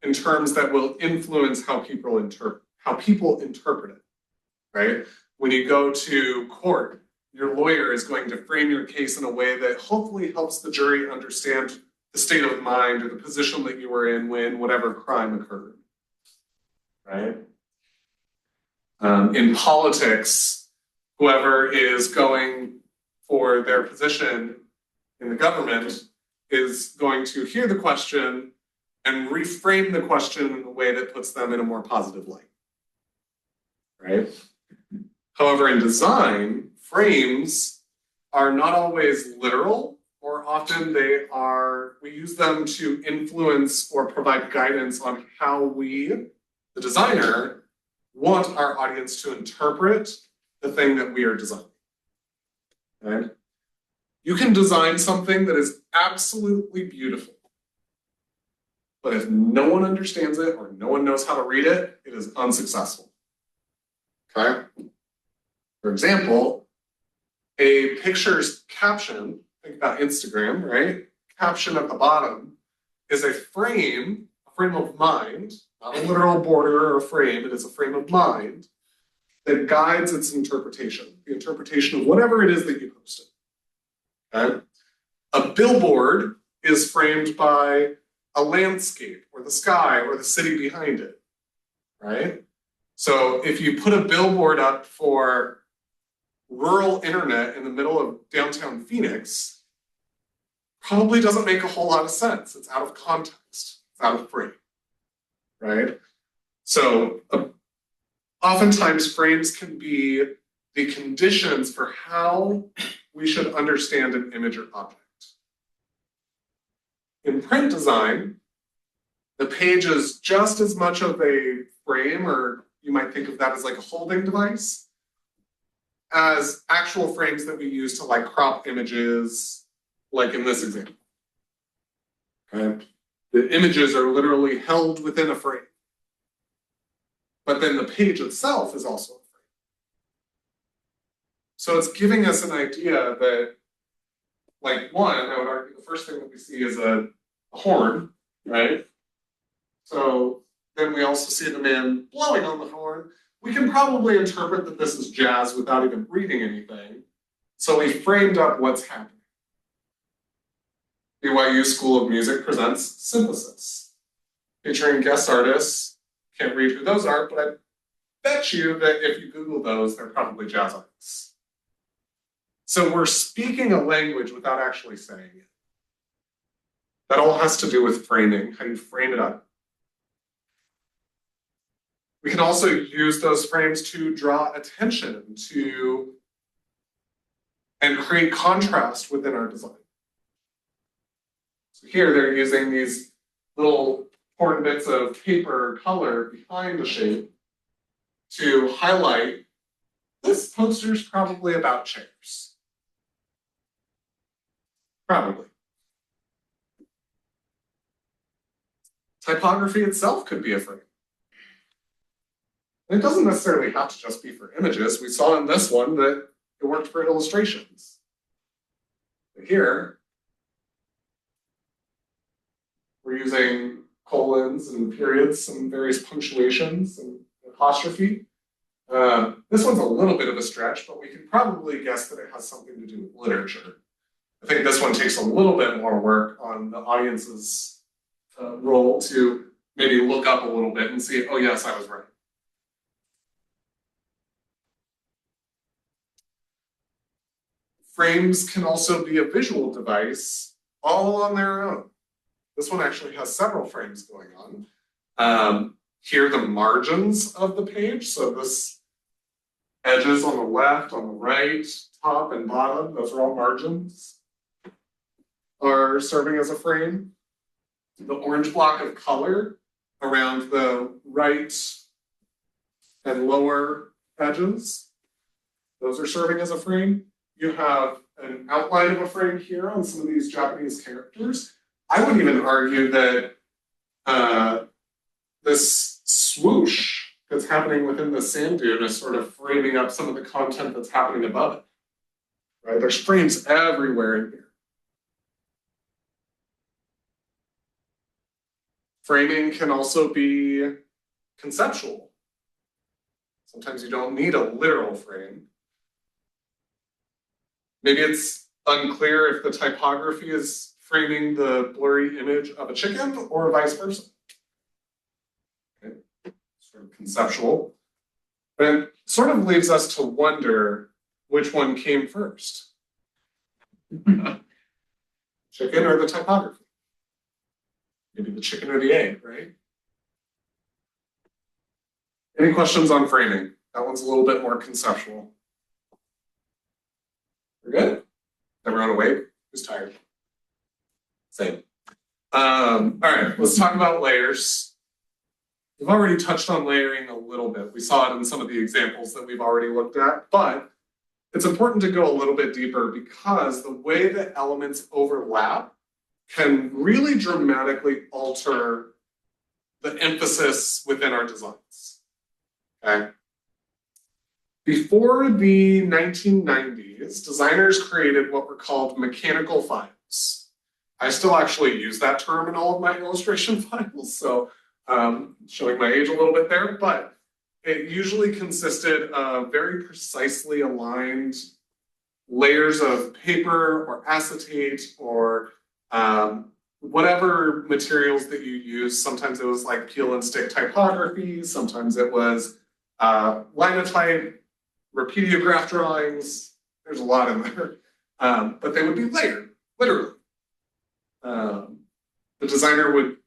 in terms that will influence how people interpret it, right? When you go to court, your lawyer is going to frame your case in a way that hopefully helps the jury understand the state of mind or the position that you were in when whatever crime occurred, right? In politics, whoever is going for their position in the government is going to hear the question and reframe the question in a way that puts them in a more positive light, right? However, in design, frames are not always literal, or often we use them to influence or provide guidance on how we, the designer, want our audience to interpret the thing that we are designing. Okay? You can design something that is absolutely beautiful, but if no one understands it or no one knows how to read it, it is unsuccessful. Okay? For example, a picture's caption, think about Instagram, right? Caption at the bottom is a frame of mind, not a literal border or a frame, it is a frame of mind that guides its interpretation, the interpretation of whatever it is that you posted. Okay? A billboard is framed by a landscape or the sky or the city behind it, right? So if you put a billboard up for rural internet in the middle of downtown Phoenix, probably doesn't make a whole lot of sense. It's out of context, it's out of frame, right? So oftentimes frames can be the conditions for how we should understand an image or object. In print design, the page is just as much of a frame, or you might think of that as like a holding device, as actual frames that we use to like crop images, like in this example. Okay? The images are literally held within a frame. But then the page itself is also a frame. So it's giving us an idea that, like, one, I would argue the first thing that we see is a horn, right? So then we also see the man blowing on the horn. We can probably interpret that this is jazz without even reading anything. So we framed up what's happening. BYU School of Music presents Synthesis, featuring guest artists. Can't read who those are, but I bet you that if you Google those, they're probably jazz artists. So we're speaking a language without actually saying it. That all has to do with framing, how you frame it up. We can also use those frames to draw attention to and create contrast within our design. So here they're using these little important bits of paper color behind the shape to highlight this poster's probably about chairs. Probably. Typography itself could be a frame. And it doesn't necessarily have to just be for images. We saw in this one that it worked for illustrations. But here, we're using colons and periods and various punctuations and apostrophe. This one's a little bit of a stretch, but we can probably guess that it has something to do with literature. I think this one takes a little bit more work on the audience's role to maybe look up a little bit and see, oh yes, I was right. Frames can also be a visual device all on their own. This one actually has several frames going on. Here, the margins of the page. So this edges on the left, on the right, top and bottom, those are all margins, are serving as a frame. The orange block of color around the right and lower edges, those are serving as a frame. You have an outline of a frame here on some of these Japanese characters. I would even argue that this swoosh that's happening within the sand dune is sort of framing up some of the content that's happening above it. Right? There's frames everywhere in here. Framing can also be conceptual. Sometimes you don't need a literal frame. Maybe it's unclear if the typography is framing the blurry image of a chicken or vice versa. Okay. Sort of conceptual. But it sort of leaves us to wonder which one came first. Chicken or the typography? Maybe the chicken or the egg, right? Any questions on framing? That one's a little bit more conceptual. We're good? Everyone awake? Who's tired? Same. All right, let's talk about layers. We've already touched on layering a little bit. We saw it in some of the examples that we've already looked at, but it's important to go a little bit deeper because the way that elements overlap can really dramatically alter the emphasis within our designs. Okay. Before the 1990s, designers created what were called mechanical files. I still actually use that term in all of my illustration files, so showing my age a little bit there, but it usually consisted of very precisely aligned layers of paper or acetate or whatever materials that you use. Sometimes it was like peel and stick typography, sometimes it was linotype, repeatograph drawings. There's a lot in there, but they would be layered, literally. The designer would,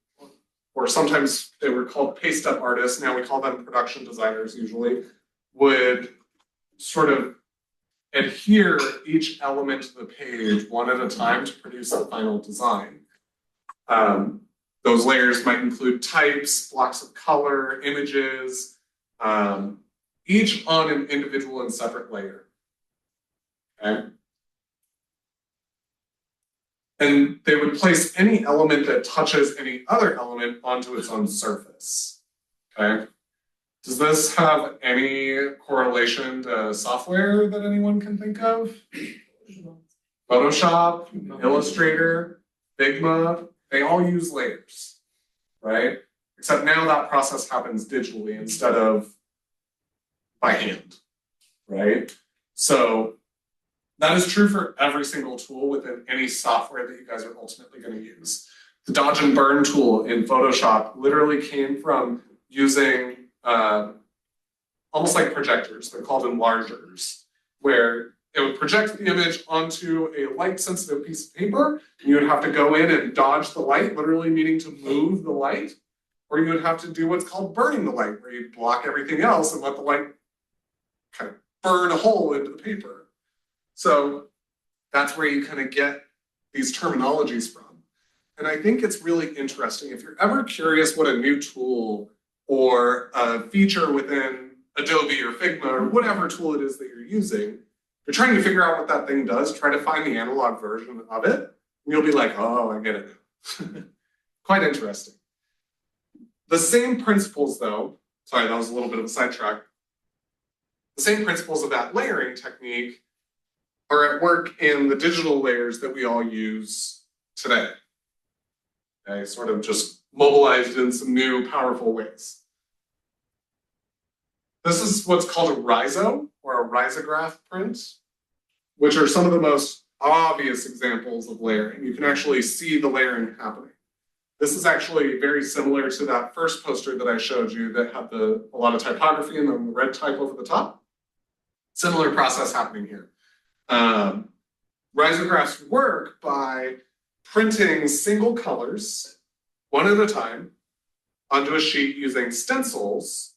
or sometimes they were called paste-up artists, now we call them production designers usually, would sort of adhere each element to the page one at a time to produce the final design. Those layers might include types, blocks of color, images, each on an individual and separate layer. Okay? And they would place any element that touches any other element onto its own surface. Okay? Does this have any correlation to software that anyone can think of? Photoshop, Illustrator, Figma, they all use layers, right? Except now that process happens digitally instead of by hand, right? So that is true for every single tool within any software that you guys are ultimately going to use. The dodge and burn tool in Photoshop literally came from using almost like projectors. They're called enlargers, where it would project the image onto a light-sensitive piece of paper, and you would have to go in and dodge the light, literally meaning to move the light, or you would have to do what's called burning the light, where you block everything else and let the light kind of burn a hole into the paper. So that's where you kind of get these terminologies from. And I think it's really interesting. If you're ever curious what a new tool or a feature within Adobe or Figma or whatever tool it is that you're using, you're trying to figure out what that thing does, try to find the analog version of it, and you'll be like, oh, I get it now. Quite interesting. The same principles though, sorry, that was a little bit of a sidetrack. The same principles of that layering technique are at work in the digital layers that we all use today. Okay, sort of just mobilized in some new powerful ways. This is what's called a rhizo or a risograph print, which are some of the most obvious examples of layering. You can actually see the layering happening. This is actually very similar to that first poster that I showed you that had a lot of typography and then the red type over the top. Similar process happening here. Risographs work by printing single colors, one at a time, onto a sheet using stencils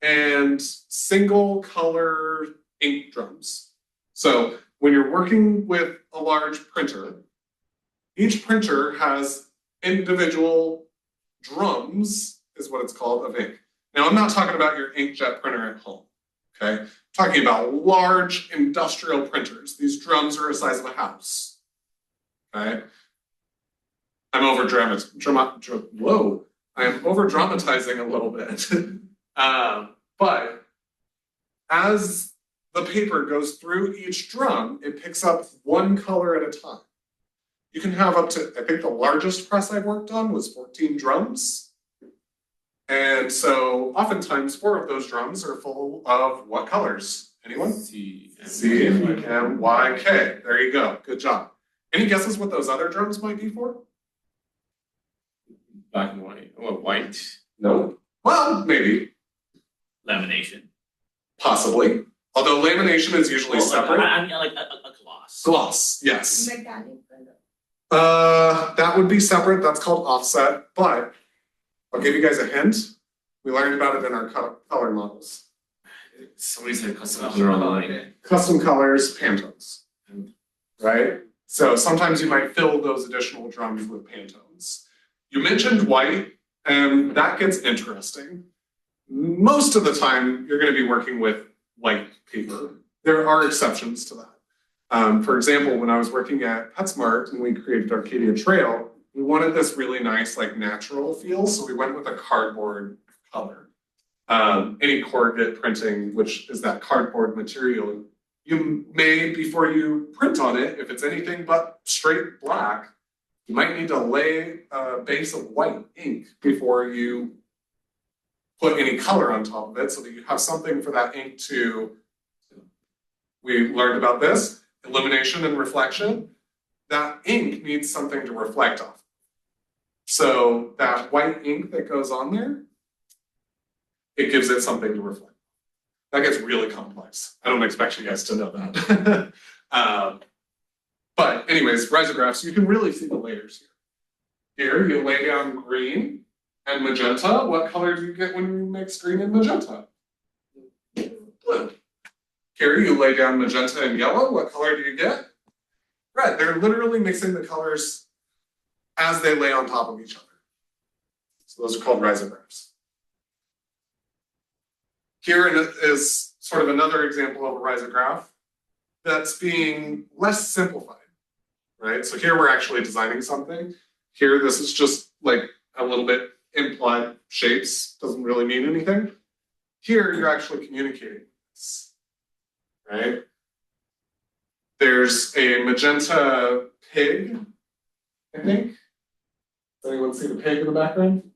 and single color ink drums. So when you're working with a large printer, each printer has individual drums, is what it's called, of ink. Now, I'm not talking about your inkjet printer at home, okay? I'm talking about large industrial printers. These drums are the size of a house, okay? I'm over dramatizing a little bit. But as the paper goes through each drum, it picks up one color at a time. You can have up to, I think the largest press I've worked on was 14 drums. And so oftentimes 4 of those drums are full of what colors? Anyone? C, M, Y, K. There you go. Good job. Any guesses what those other drums might be for? black and white, or white, No. Well, maybe. Lamination. Possibly, although lamination is usually separate. I mean, like a gloss. Gloss, yes. Mechanical. That would be separate, that's called offset, but I'll give you guys a hint. We learned about it in our color models. Somebody said custom color online. Custom colors, Pantones. Right? So sometimes you might fill those additional drums with Pantones. You mentioned white, and that gets interesting. Most of the time, you're going to be working with white paper. There are exceptions to that. For example, when I was working at PetSmart and we created Arcadia Trail, we wanted this really nice, like natural feel, so we went with a cardboard color. Any corrugate printing, which is that cardboard material, you may, before you print on it, if it's anything but straight black, you might need to lay a base of white ink before you put any color on top of it so that you have something for that ink to, we learned about this, illumination and reflection. That ink needs something to reflect off. So that white ink that goes on there, it gives it something to reflect. That gets really complex. I don't expect you guys to know that. But anyways, risographs, you can really see the layers here. Here you lay down green and magenta. What color do you get when you mix green and magenta? Blue. Here you lay down magenta and yellow. What color do you get? Red. They're literally mixing the colors as they lay on top of each other. So those are called risographs. Here is sort of another example of a risograph that's being less simplified, right? So here we're actually designing something. Here, this is just like a little bit implied shapes, doesn't really mean anything. Here, you're actually communicating this, right? There's a magenta pig, I think. Does anyone see the pig in the background?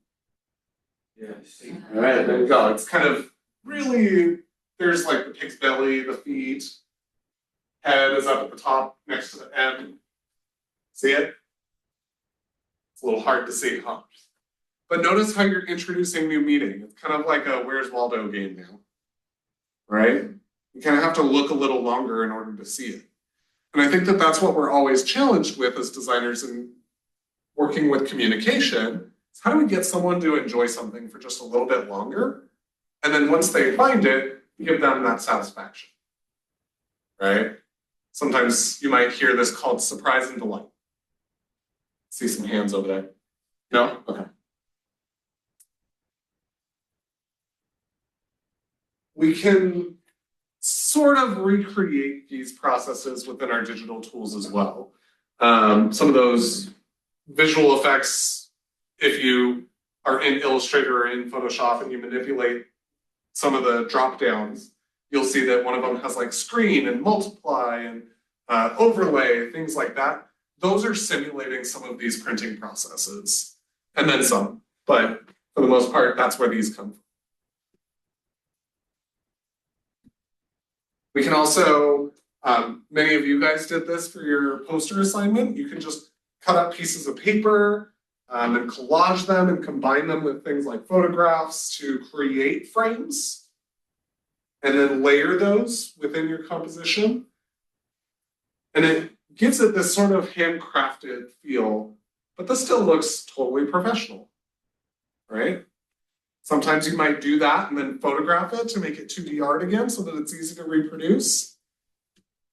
Yes. All right, there you go. It's kind of really, there's like the pig's belly, the feet, head is up at the top next to the end. See it? It's a little hard to see, huh? But notice how you're introducing new meaning. It's kind of like a Where's Waldo game now, right? You kind of have to look a little longer in order to see it. And I think that that's what we're always challenged with as designers in working with communication. Is how do we get someone to enjoy something for just a little bit longer? And then once they find it, give them that satisfaction, right? Sometimes you might hear this called surprise and delight. See some hands over there. No? Okay. We can sort of recreate these processes within our digital tools as well. Some of those visual effects, if you are in Illustrator or in Photoshop and you manipulate some of the drop downs, you'll see that one of them has like screen and multiply and overlay, things like that. Those are simulating some of these printing processes, and then some, but for the most part, that's where these come from. We can also, many of you guys did this for your poster assignment. You can just cut up pieces of paper and collage them and combine them with things like photographs to create frames, and then layer those within your composition. And it gives it this sort of handcrafted feel, but this still looks totally professional, right? Sometimes you might do that and then photograph it to make it 2D art again so that it's easy to reproduce,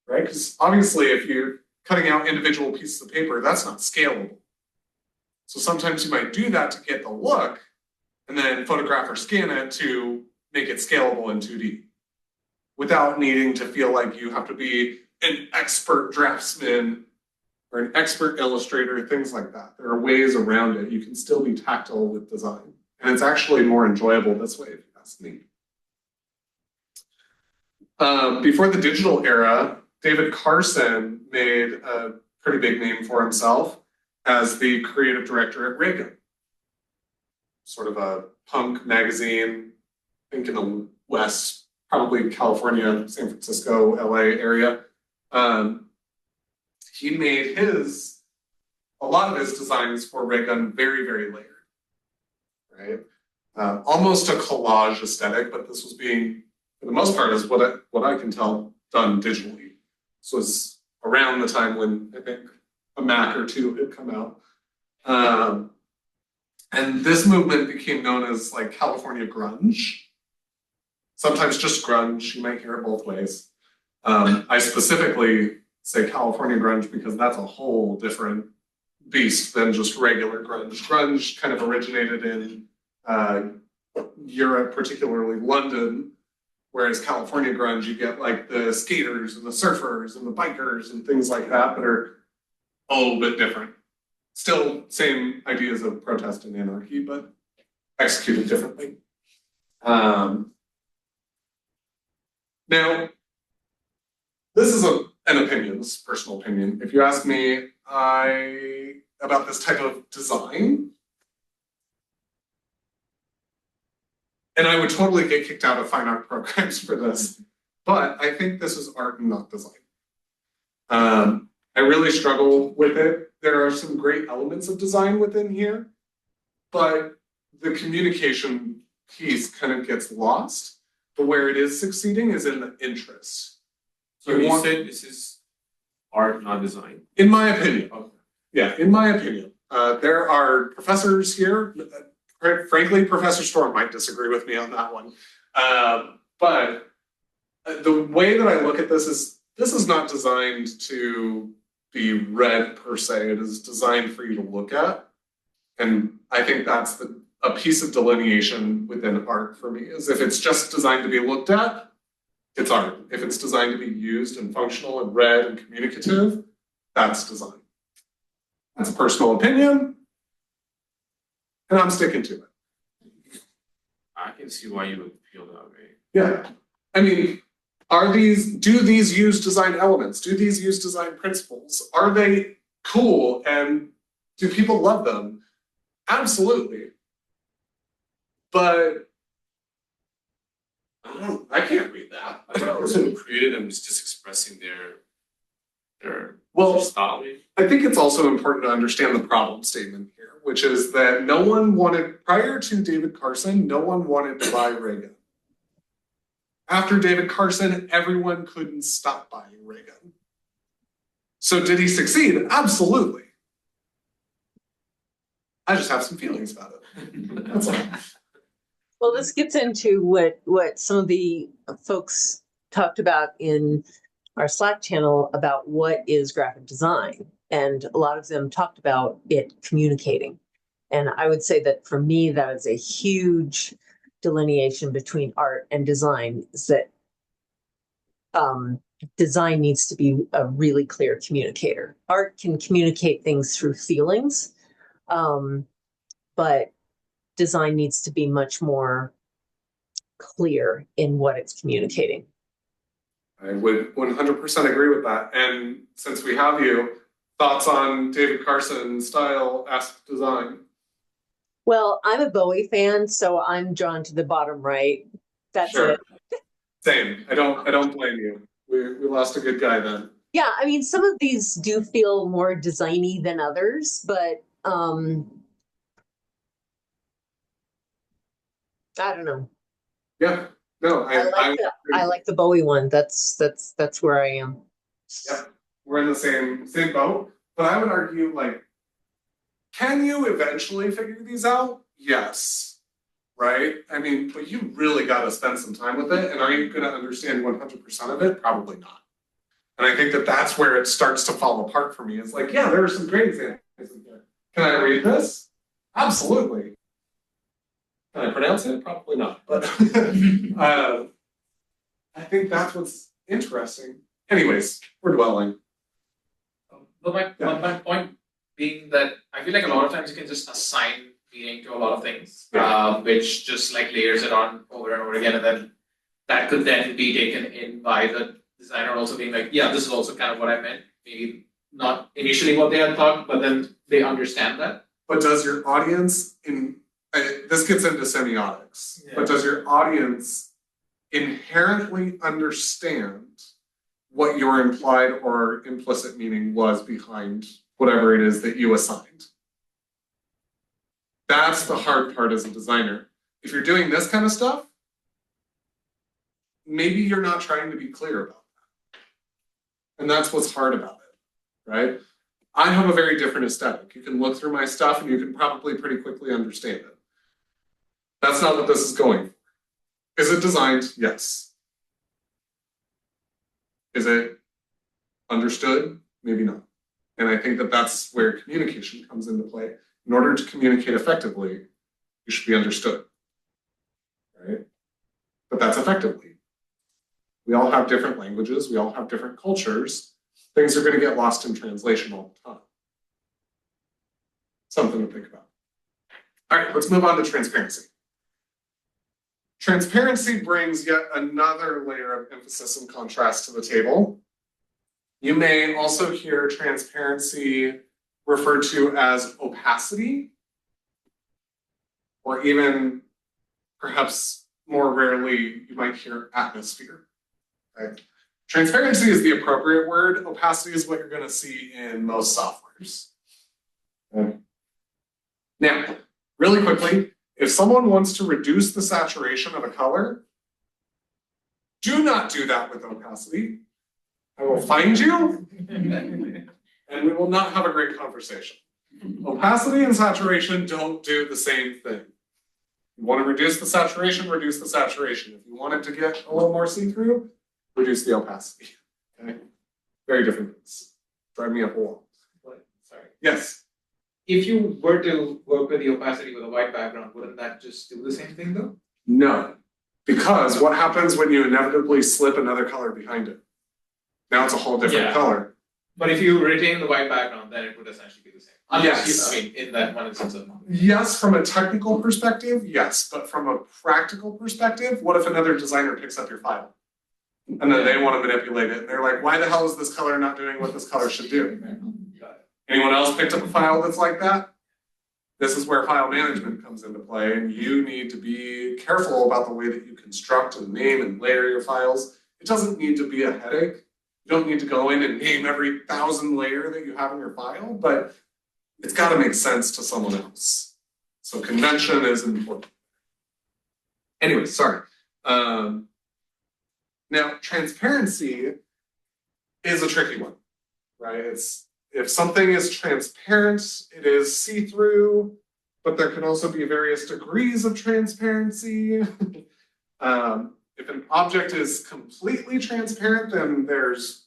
right? Because obviously if you're cutting out individual pieces of paper, that's not scalable. So sometimes you might do that to get the look and then photograph or scan it to make it scalable in 2D without needing to feel like you have to be an expert draftsman or an expert illustrator, things like that. There are ways around it. You can still be tactile with design. And it's actually more enjoyable this way, if you ask me. Before the digital era, David Carson made a pretty big name for himself as the creative director at Raygun. Sort of a punk magazine, I think in the West, probably California, San Francisco, LA area. He made a lot of his designs for Raygun very, very layered, right? Almost a collage aesthetic, but this was being for the most part, is what I can tell, done digitally. This was around the time when I think a Mac or two had come out. And this movement became known as like California grunge. Sometimes just grunge, you might hear it both ways. I specifically say California grunge because that's a whole different beast than just regular grunge. Grunge kind of originated in Europe, particularly London, whereas California grunge, you get like the skaters and the surfers and the bikers and things like that are a little bit different. Still same ideas of protest and anarchy, but executed differently. Now, this is an opinion, this is personal opinion. If you ask me about this type of design, and I would totally get kicked out of fine art programs for this, but I think this is art and not design. I really struggle with it. There are some great elements of design within here, but the communication piece kind of gets lost. But where it is succeeding is in the interest. So you said this is art, not design? In my opinion. Okay. Yeah, in my opinion. There are professors here. Frankly, Professor Storm might disagree with me on that one. But the way that I look at this is not designed to be read per se. It is designed for you to look at. And I think that's a piece of delineation within art for me, is if it's just designed to be looked at, it's art. If it's designed to be used and functional and read and communicative, that's design. That's a personal opinion, and I'm sticking to it. I can see why you would feel that way. Yeah. I mean, do these use design elements? Do these use design principles? Are they cool and do people love them? Absolutely. But I can't read that. I think the person who created them is just expressing their Well, style. I think it's also important to understand the problem statement here, which is that no one wanted, prior to David Carson, no one wanted to buy Reagan. After David Carson, everyone couldn't stop buying Reagan. So did he succeed? Absolutely. I just have some feelings about it. That's all. Well, this gets into what some of the folks talked about in our Slack channel about what is graphic design. And a lot of them talked about it communicating. And I would say that for me, that is a huge delineation between art and design, is that design needs to be a really clear communicator. Art can communicate things through feelings, but design needs to be much more clear in what it's communicating. I would 100% agree with that. And since we have you, thoughts on David Carson's style, ask design? Well, I'm a Bowie fan, so I'm drawn to the bottom right. That's Sure. it. Same. I don't blame you. We lost a good guy then. Yeah, I mean, some of these do feel more designy than others, but I don't know. Yeah. No, I like the Bowie one. That's where I am. Yeah, we're in the same boat. But I would argue, like, can you eventually figure these out? Yes. Right? I mean, but you really got to spend some time with it. And are you going to understand 100% of it? Probably not. And I think that that's where it starts to fall apart for me. It's like, yeah, there are some great examples in here. Can I read this? Absolutely. Can I pronounce it? Probably not. But I think that's what's interesting. Anyways, we're dwelling. But my point being that I feel like a lot of times you can just assign meaning to a lot of things, which just like layers it on over and over again, and then that could then be taken in by the designer also being like, yeah, this is also kind of what I meant. Maybe not initially what they had thought, but then they understand that. But does your audience this gets into semiotics, but does your audience inherently understand what your implied or implicit meaning was behind whatever it is that you assigned? That's the hard part as a designer. If you're doing this kind of stuff, maybe you're not trying to be clear about that. And that's what's hard about it, right? I have a very different aesthetic. You can look through my stuff and you can probably pretty quickly understand it. That's not what this is going for. Is it designed? Yes. Is it understood? Maybe not. And I think that that's where communication comes into play. In order to communicate effectively, you should be understood, right? But that's effectively. We all have different languages. We all have different cultures. Things are going to get lost in translation all the time. Something to think about. All right, let's move on to transparency. Transparency brings yet another layer of emphasis and contrast to the table. You may also hear transparency referred to as opacity, or even perhaps more rarely, you might hear atmosphere. Right? Transparency is the appropriate word. Opacity is what you're going to see in most softwares. Okay. Now, really quickly, if someone wants to reduce the saturation of a color, do not do that with opacity. I will find you, and we will not have a great conversation. Opacity and saturation don't do the same thing. You want to reduce the saturation, reduce the saturation. If you want it to get a little more see-through, reduce the opacity. Okay? Very different things. Drive me up a wall. Sorry. Yes. If you were to work with the opacity with a white background, wouldn't that just do the same thing though? No. Because what happens when you inevitably slip another color behind it? Now it's a whole different Yeah. color. But if you retain the white background, then it would essentially be the same. Unless Yes. you, I mean, in that one instance of. Yes, from a technical perspective, yes. But from a practical perspective, what if another designer picks up your file? And then they want to manipulate it. And they're like, why the hell is this color not doing what this color should do? Anyone else picked up a file that's like that? This is where file management comes into play, and you need to be careful about the way that you construct and name and layer your files. It doesn't need to be a headache. You don't need to go in and name every 1,000 layer that you have in your file, but it's got to make sense to someone else. So convention is important. Anyway, sorry. Now, transparency is a tricky one, right? If something is transparent, it is see-through, but there can also be various degrees of transparency. If an object is completely transparent, then there's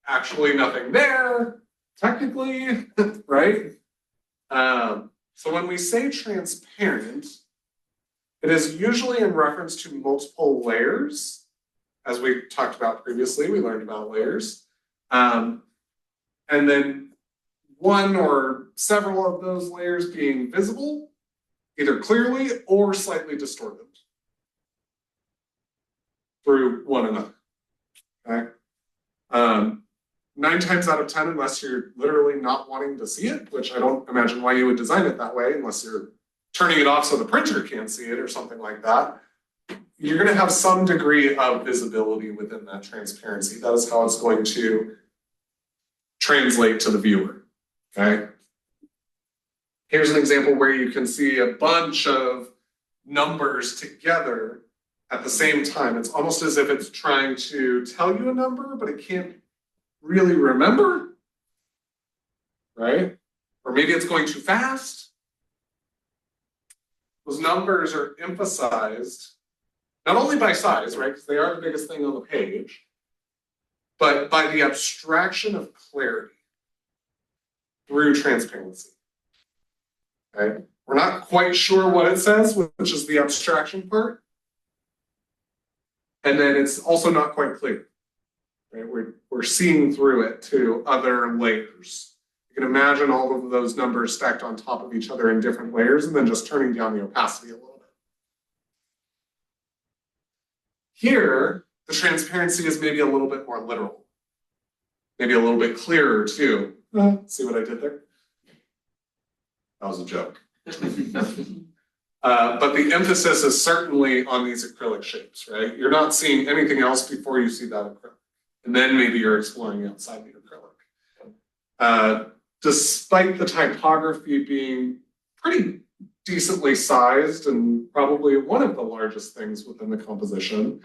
actually nothing there, technically, right? So when we say transparent, it is usually in reference to multiple layers. As we talked about previously, we learned about layers. And then one or several of those layers being visible, either clearly or slightly distorted through one another. Okay? 9 times out of 10, unless you're literally not wanting to see it, which I don't imagine why you would design it that way, unless you're turning it off so the printer can't see it or something like that, you're going to have some degree of visibility within that transparency. That is how it's going to translate to the viewer. Okay? Here's an example where you can see a bunch of numbers together at the same time. It's almost as if it's trying to tell you a number, but it can't really remember, right? Or maybe it's going too fast. Those numbers are emphasized not only by size, right, because they are the biggest thing on the page, but by the abstraction of clarity through transparency. Okay? We're not quite sure what it says, which is the abstraction part. And then it's also not quite clear. Right? We're seeing through it to other layers. You can imagine all of those numbers stacked on top of each other in different layers and then just turning down the opacity a little bit. Here, the transparency is maybe a little bit more literal. Maybe a little bit clearer too. See what I did there? That was a joke. But the emphasis is certainly on these acrylic shapes, right? You're not seeing anything else before you see that acrylic. And then maybe you're exploring outside the acrylic. Despite the typography being pretty decently sized and probably one of the largest things within the composition,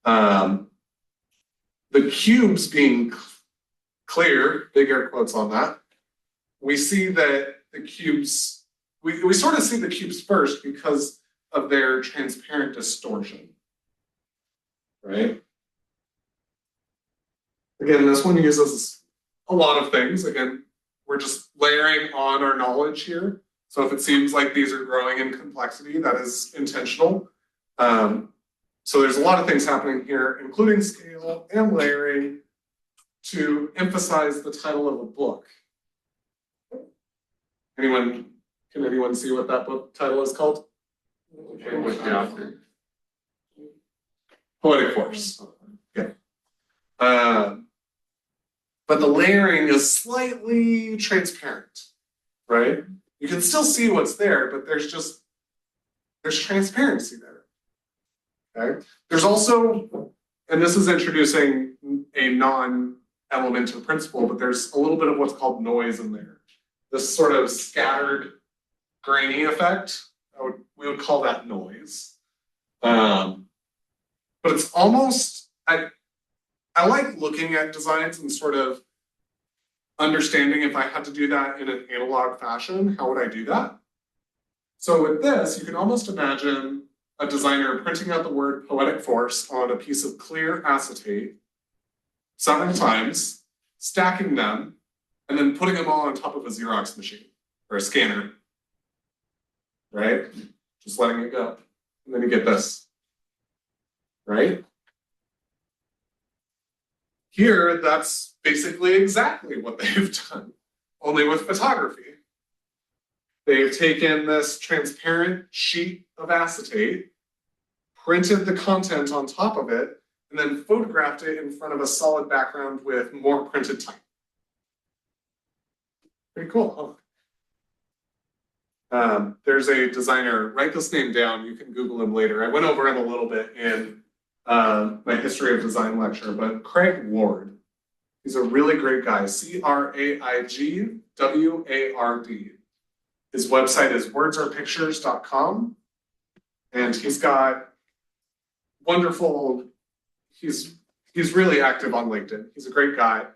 The cubes being clear, big air quotes on that, we see that the cubes, we sort of see the cubes first because of their transparent distortion, right? Again, this one uses a lot of things. Again, we're just layering on our knowledge here. So if it seems like these are growing in complexity, that is intentional. So there's a lot of things happening here, including scale and layering to emphasize the title of a book. Can anyone see what that book title is called? Poetic Force. Yeah. But the layering is slightly transparent, right? You can still see what's there, but there's transparency there. Okay. There's also, and this is introducing a non-elemental principle, but there's a little bit of what's called noise in there. This sort of scattered, grainy effect, we would call that noise. But it's almost, I like looking at designs and sort of understanding if I had to do that in an analog fashion, how would I do that? So with this, you can almost imagine a designer printing out the word poetic force on a piece of clear acetate several times, stacking them, and then putting them all on top of a Xerox machine or a scanner, right? Just letting it go. And then you get this, right? Here, that's basically exactly what they've done, only with photography. They've taken this transparent sheet of acetate, printed the content on top of it, and then photographed it in front of a solid background with more printed type. Pretty cool, huh? There's a designer, write this name down, you can Google him later. I went over him a little bit in my history of design lecture, but Craig Ward. He's a really great guy, CraigWard. His website is wordsorepictures.com, and he's got wonderful, he's really active on LinkedIn. He's a great guy.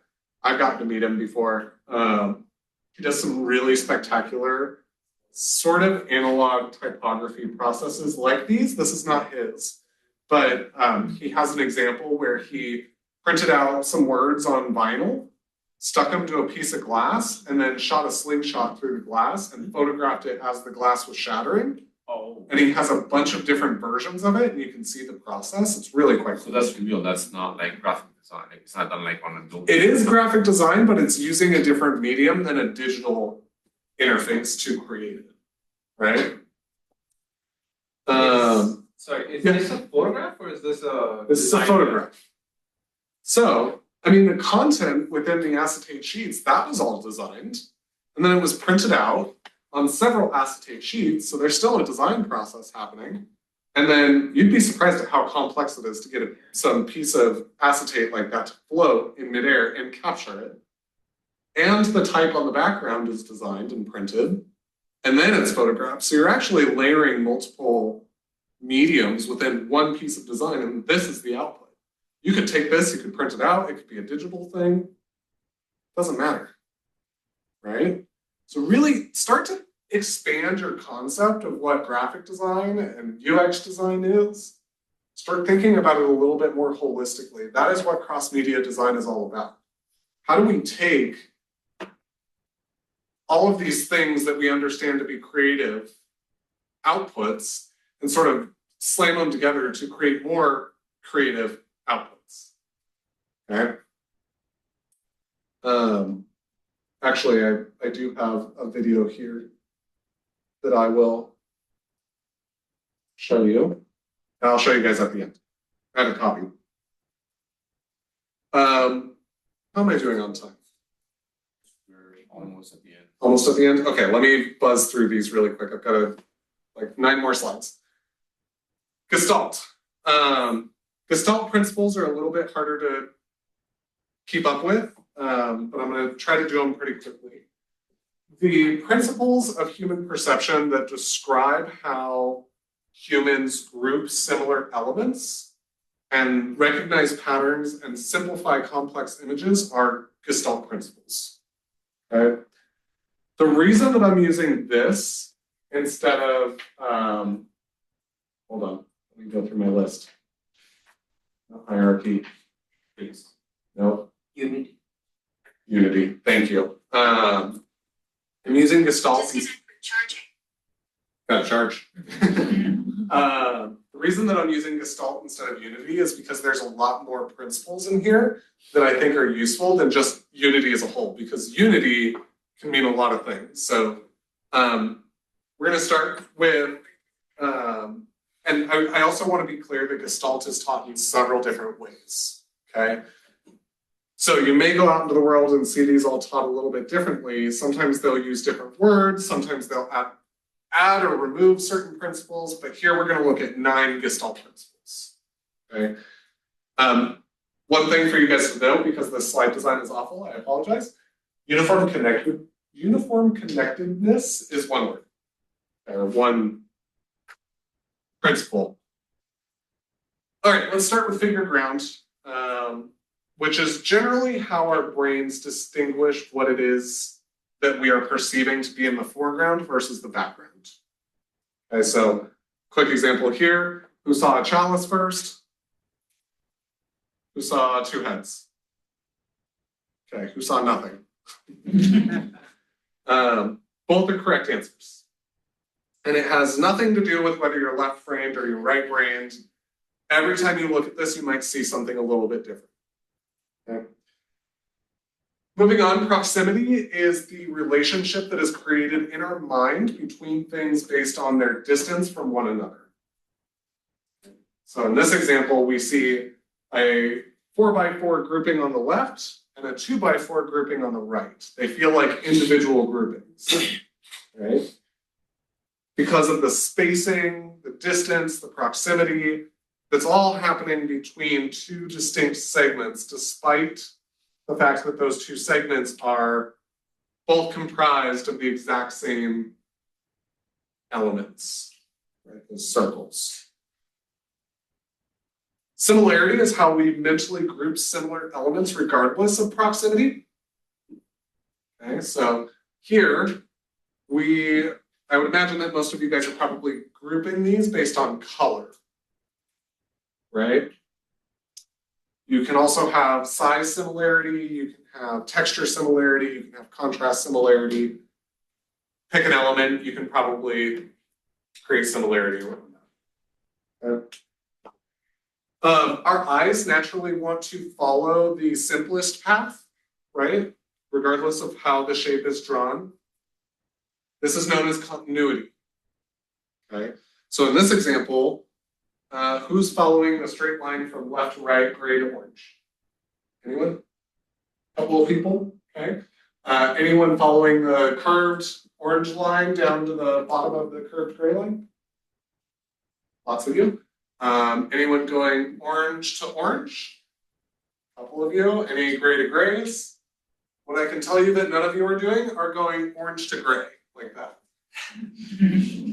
I've gotten to meet him before. He does some really spectacular sort of analog typography processes like these. This is not his, but he has an example where he printed out some words on vinyl, stuck them to a piece of glass, and then shot a slingshot through the glass and photographed it as the glass was shattering. Oh. And he has a bunch of different versions of it, and you can see the process. It's really quite cool. So that's real, that's not like graphic design, like, it's not done like on a dope. It is graphic design, but it's using a different medium than a digital interface to create it, right? Sorry, is this a photograph or is this a? This is a photograph. So, I mean, the content within the acetate sheets, that was all designed. And then it was printed out on several acetate sheets. So there's still a design process happening. And then you'd be surprised at how complex it is to get some piece of acetate like that to float in midair and capture it. And the type on the background is designed and printed. And then it's photographed. So you're actually layering multiple mediums within one piece of design. And this is the output. You could take this, you could print it out, it could be a digital thing. Doesn't matter, right? So really start to expand your concept of what graphic design and UX design is. Start thinking about it a little bit more holistically. That is what cross-media design is all about. How do we take all of these things that we understand to be creative outputs and sort of slam them together to create more creative outputs, okay? Actually, I do have a video here that I will show you. And I'll show you guys at the end. I have a copy. How am I doing on time? We're almost at the end. Almost at the end? Okay, let me buzz through these really quick. I've got like 9 more slides. Gestalt. Gestalt principles are a little bit harder to keep up with, but I'm going to try to do them pretty quickly. The principles of human perception that describe how humans group similar elements and recognize patterns and simplify complex images are Gestalt principles. Okay? The reason that I'm using this instead of, hold on, let me go through my list. Not hierarchy, please. No. Unity. Unity, thank you. I'm using Gestalt. Got charge. The reason that I'm using Gestalt instead of Unity is because there's a lot more principles in here that I think are useful than just Unity as a whole, because Unity can mean a lot of things. So we're going to start with, and I also want to be clear that Gestalt is taught in several different ways, okay? So you may go out into the world and see these all taught a little bit differently. Sometimes they'll use different words, sometimes they'll add or remove certain principles, but here we're going to look at 9 Gestalt principles, okay? One thing for you guys to know, because the slide design is awful, I apologize. Uniform connectedness is one word, or one principle. All right, let's start with figure ground, which is generally how our brains distinguish what it is that we are perceiving to be in the foreground versus the background. Okay, so quick example here. Who saw a chalice first? Who saw 2 heads? Okay, who saw nothing? Both are correct answers. And it has nothing to do with whether you're left-brained or you're right-brained. Every time you look at this, you might see something a little bit different. Okay. Moving on, proximity is the relationship that is created in our mind between things based on their distance from one another. So in this example, we see a 4x4 grouping on the left and a 2x4 grouping on the right. They feel like individual groupings, right? Because of the spacing, the distance, the proximity, that's all happening between 2 distinct segments, despite the fact that those 2 segments are both comprised of the exact same elements, right? Those circles. Similarity is how we mentally group similar elements regardless of proximity. Okay, so here I would imagine that most of you guys are probably grouping these based on color, right? You can also have size similarity, you can have texture similarity, you can have contrast similarity. Pick an element, you can probably create similarity around that. Okay. Our eyes naturally want to follow the simplest path, right? Regardless of how the shape is drawn. This is known as continuity, okay? So in this example, who's following a straight line from left to right, gray to orange? Anyone? A couple of people, okay? Anyone following the curved orange line down to the bottom of the curved gray line? Lots of you. Anyone going orange to orange? A couple of you. Any gray to grays? What I can tell you that none of you are doing are going orange to gray, like that.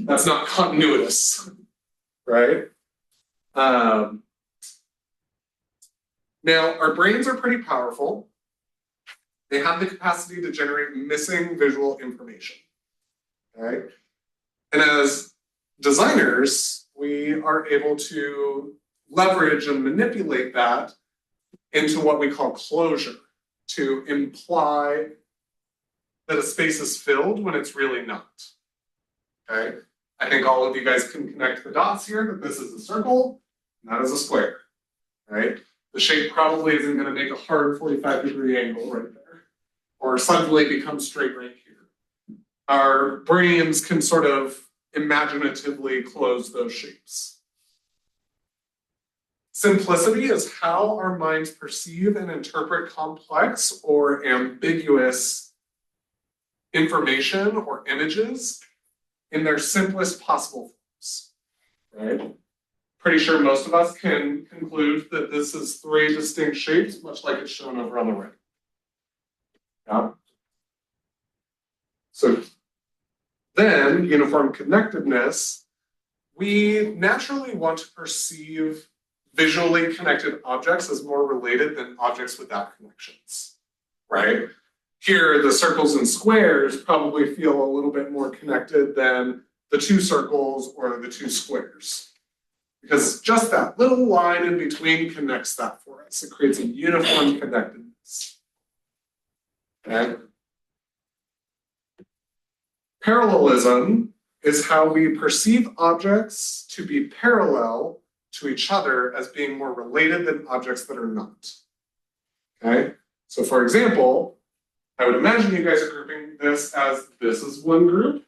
That's not continuous, right? Now, our brains are pretty powerful. They have the capacity to generate missing visual information, right? And as designers, we are able to leverage and manipulate that into what we call closure, to imply that a space is filled when it's really not, okay? I think all of you guys can connect the dots here, that this is a circle, and that is a square, right? The shape probably isn't going to make a hard 45-degree angle right there, or suddenly become straight right here. Our brains can sort of imaginatively close those shapes. Simplicity is how our minds perceive and interpret complex or ambiguous information or images in their simplest possible forms, right? Pretty sure most of us can conclude that this is 3 distinct shapes, much like it's shown over on the right. Yeah. So then, uniform connectedness, we naturally want to perceive visually connected objects as more related than objects without connections, right? Here, the circles and squares probably feel a little bit more connected than the two circles or the two squares. Because just that little line in between connects that for us. It creates a uniform connectedness. Okay? Parallelism is how we perceive objects to be parallel to each other as being more related than objects that are not. Okay? So for example, I would imagine you guys are grouping this as this is one group,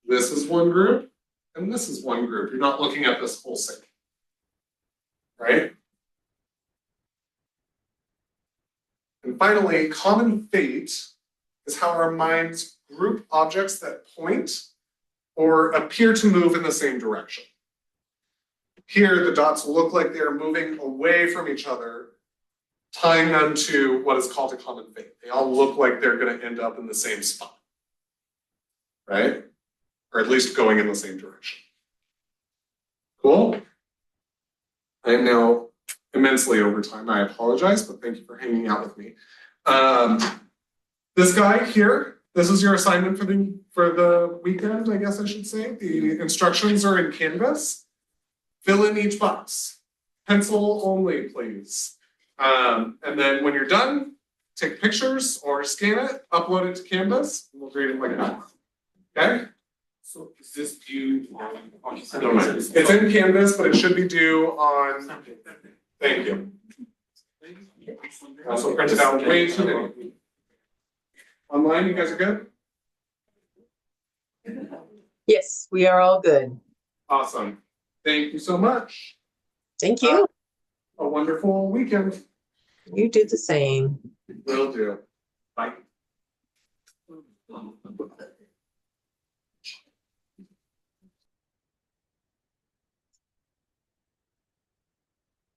this is one group, and this is one group. You're not looking at this whole thing. Right? And finally, common fate is how our minds group objects that point or appear to move in the same direction. Here, the dots look like they are moving away from each other, tying them to what is called a common fate. They all look like they're going to end up in the same spot, right? Or at least going in the same direction. Cool? I am now immensely over time. I apologize, but thank you for hanging out with me. This guy here, this is your assignment for the weekend, I guess I should say. The instructions are in Canvas. Fill in each box. Pencil only, please. And then when you're done, take pictures or scan it, upload it to Canvas, and we'll grade it like that. Okay? So is this due on? I don't know. It's in Canvas, but it should be due on. Thank you. I also printed out way too many. Online, you guys are good? Yes, we are all good. Awesome. Thank you so much. Thank you. A wonderful weekend. You do the same. Will do. Bye.